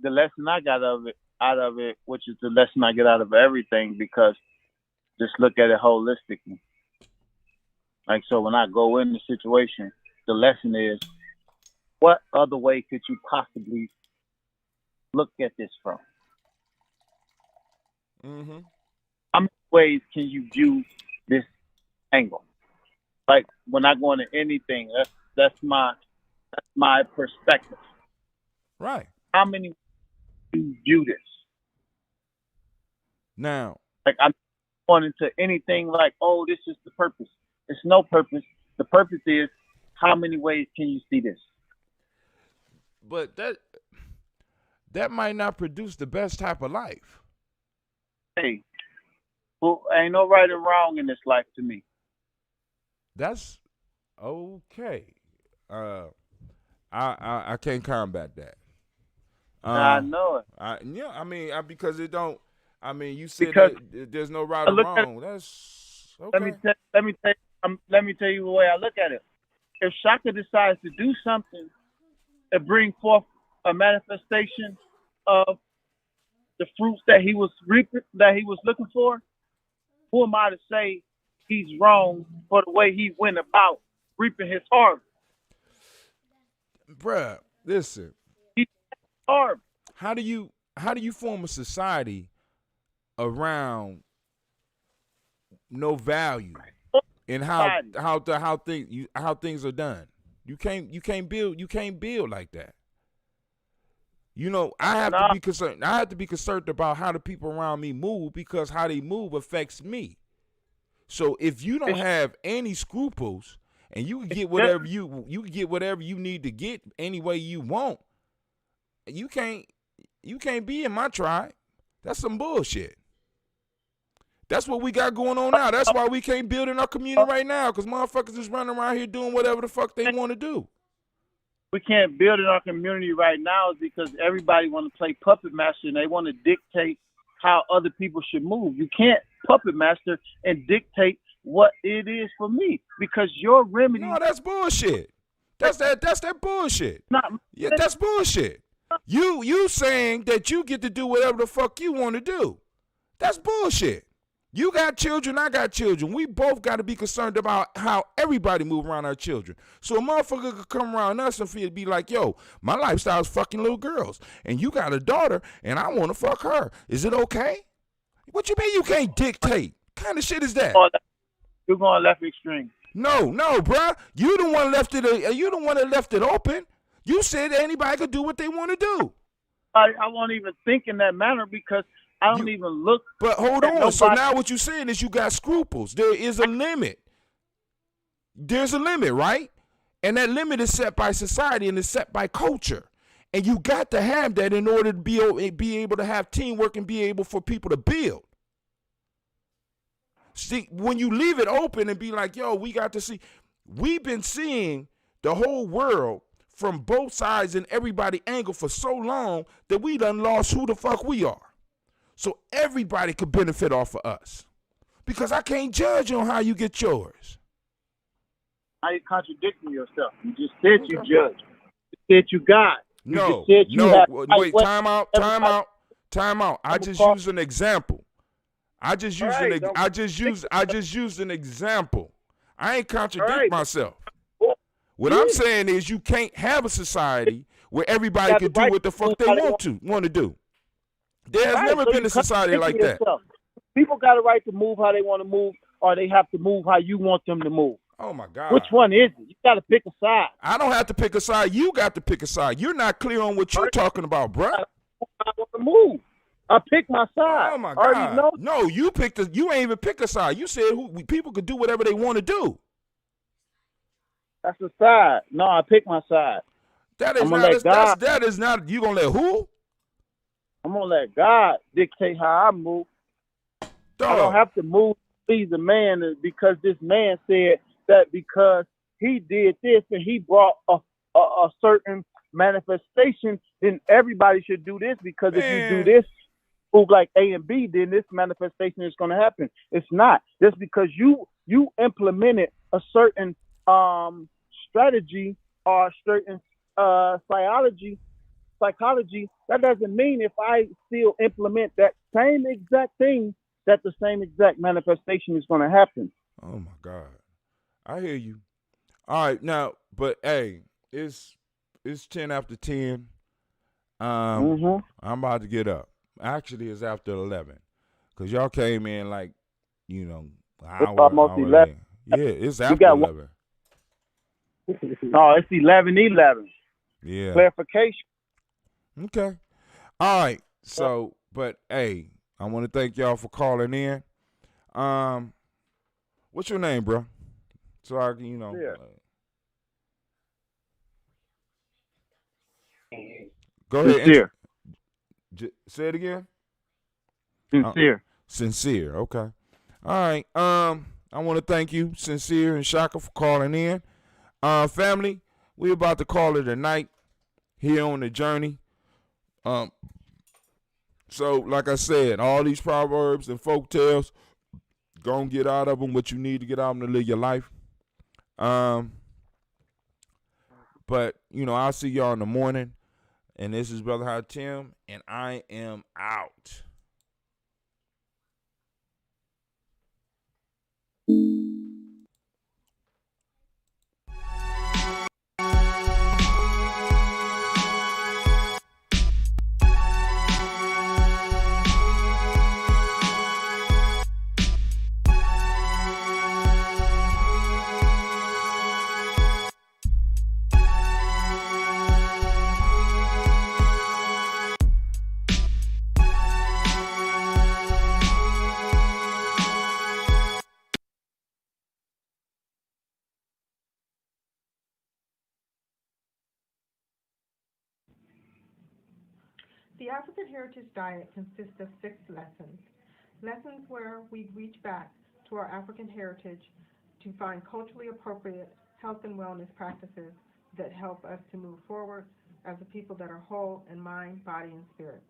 The lesson I got out of it, which is the lesson I get out of everything, because just look at it holistically. Like, so when I go in the situation, the lesson is, what other way could you possibly look at this from? Mm-hmm. How many ways can you view this angle? Like, when I go into anything, that's my perspective. Right. How many do you view this? Now, like, I'm going into anything like, oh, this is the purpose. It's no purpose. The purpose is, how many ways can you see this? But that might not produce the best type of life. Hey, well, ain't no right and wrong in this life to me. That's okay. I can't combat that. I know it. I mean, because it don't. I mean, you said that there's no right or wrong. That's okay. Let me tell you the way I look at it. If Shaka decides to do something and bring forth a manifestation of the fruits that he was reaping, that he was looking for, who am I to say he's wrong for the way he went about reaping his harvest? Bruh, listen. How do you form a society around no value in how things are done? You can't build like that. You know, I have to be concerned. I have to be concerned about how the people around me move, because how they move affects me. So if you don't have any scruples and you can get whatever you need to get any way you want, you can't be in my tribe. That's some bullshit. That's what we got going on now. That's why we can't build in our community right now, because motherfuckers is running around here doing whatever the fuck they want to do. We can't build in our community right now because everybody want to play puppet master and they want to dictate how other people should move. You can't puppet master and dictate what it is for me, because your remedy. No, that's bullshit. That's that bullshit. Yeah, that's bullshit. You saying that you get to do whatever the fuck you want to do. That's bullshit. You got children, I got children. We both got to be concerned about how everybody move around our children. So a motherfucker could come around us and be like, yo, my lifestyle is fucking little girls. And you got a daughter, and I want to fuck her. Is it okay? What you mean you can't dictate? What kind of shit is that? You're going left extreme. No, bruh. You the one left it. You the one that left it open. You said anybody could do what they want to do. I won't even think in that manner, because I don't even look. But hold on. So now what you're saying is you got scruples. There is a limit. There's a limit, right? And that limit is set by society and is set by culture. And you got to have that in order to be able to have teamwork and be able for people to build. See, when you leave it open and be like, yo, we got to see. We've been seeing the whole world from both sides and everybody angle for so long that we done lost who the fuck we are. So everybody could benefit off of us, because I can't judge on how you get yours. Now you're contradicting yourself. You just said you judge. You said you got. Wait, time out. I just used an example. I just used an example. I ain't contradict myself. What I'm saying is you can't have a society where everybody can do what the fuck they want to do. There has never been a society like that. People got a right to move how they want to move, or they have to move how you want them to move. Oh, my God. Which one is it? You got to pick a side. I don't have to pick a side. You got to pick a side. You're not clear on what you're talking about, bro. I want to move. I picked my side. Oh, my God. No, you ain't even pick a side. You said people could do whatever they want to do. That's a side. No, I picked my side. That is not. You gonna let who? I'm gonna let God dictate how I move. I don't have to move to please a man because this man said that because he did this and he brought a certain manifestation, then everybody should do this, because if you do this, move like A and B, then this manifestation is going to happen. It's not. Just because you implemented a certain strategy or certain psychology, that doesn't mean if I still implement that same exact thing, that the same exact manifestation is going to happen. Oh my God, I hear you. All right, now, but hey, it's 10 after 10. I'm about to get up. Actually, it's after 11, because y'all came in like, an hour. It's almost 11. Yeah, it's after 11. No, it's 11:11. Yeah. Clarification. Okay. All right. So, but hey, I want to thank y'all for calling in. What's your name, bro? So I can, Yeah. Go ahead. Sincere. Say it again. Sincere. Sincere. Okay. All right. I want to thank you, Sincere and Shaka, for calling in. Family, we're about to call it a night here on the journey. So, like I said, all these proverbs and folk tales, go and get out of them what you need to get out of them to live your life. But, I'll see y'all in the morning. And this is Brother High Tim, and I am out. The African Heritage Diet consists of 6 lessons. Lessons where we reach back to our African heritage to find culturally appropriate health and wellness practices that help us to move forward as a people that are whole in mind, body, and spirit.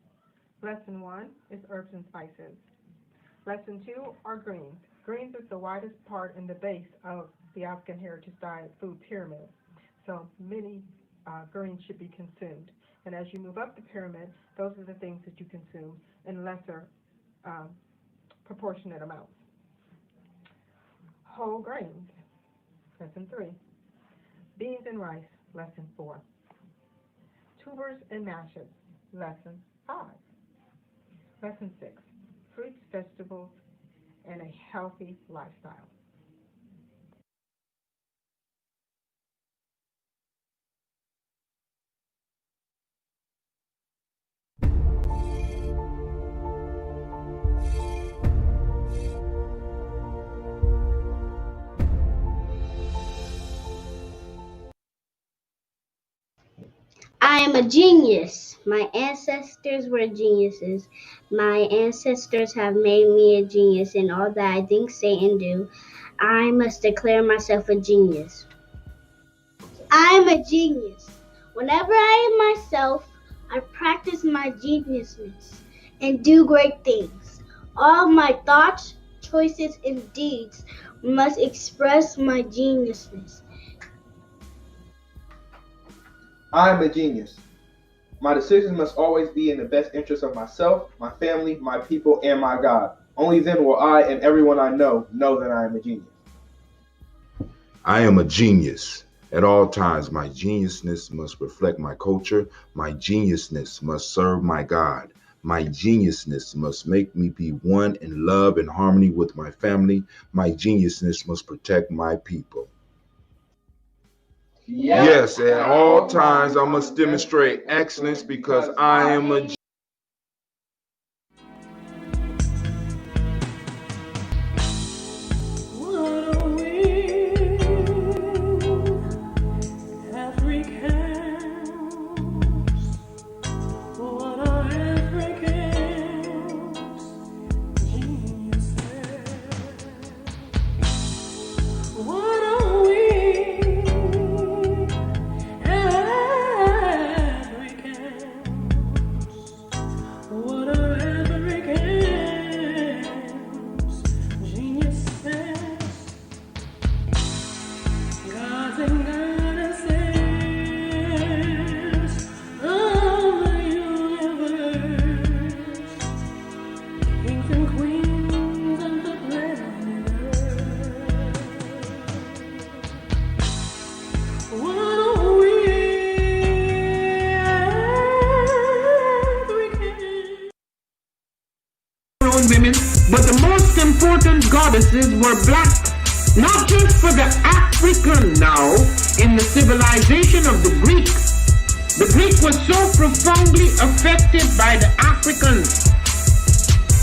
Lesson 1 is herbs and spices. Lesson 2 are greens. Greens is the widest part in the base of the African Heritage Diet food pyramid. So many greens should be consumed. And as you move up the pyramid, those are the things that you consume in lesser proportionate amounts. Whole grains, lesson 3. Beans and rice, lesson 4. Tubers and mashes, lesson 5. Lesson 6. Fruits, vegetables, and a healthy lifestyle. I am a genius. My ancestors were geniuses. My ancestors have made me a genius in all that I think, say, and do. I must declare myself a genius. I am a genius. Whenever I am myself, I practice my geniusness and do great things. All my thoughts, choices, and deeds must express my geniusness. I am a genius. My decisions must always be in the best interest of myself, my family, my people, and my God. Only then will I and everyone I know that I am a genius. I am a genius. At all times, my geniusness must reflect my culture. My geniusness must serve my God. My geniusness must make me be one in love and harmony with my family. My geniusness must protect my people. Yes, at all times I must demonstrate excellence because I am a women, but the most important goddesses were black. Not just for the African now, in the civilization of the Greek. The Greek was so profoundly affected by the Africans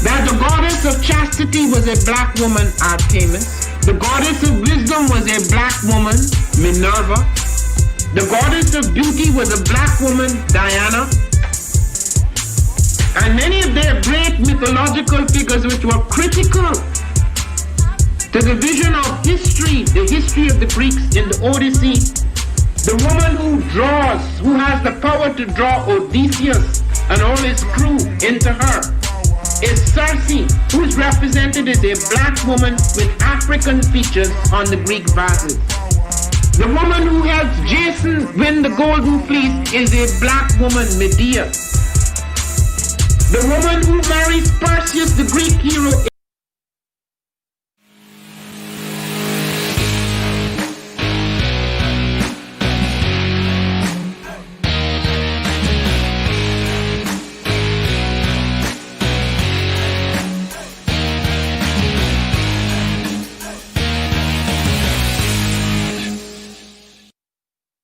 that the goddess of chastity was a black woman, Artemis. The goddess of wisdom was a black woman, Minerva. The goddess of beauty was a black woman, Diana. And many of their great mythological figures which were critical to the vision of history, the history of the Greeks in the Odyssey. The woman who draws, who has the power to draw Odysseus and all his crew into her, is Circe, who is represented as a black woman with African features on the Greek vases. The woman who helps Jason win the Golden Fleece is a black woman, Medea. The woman who marries Perseus, the Greek hero,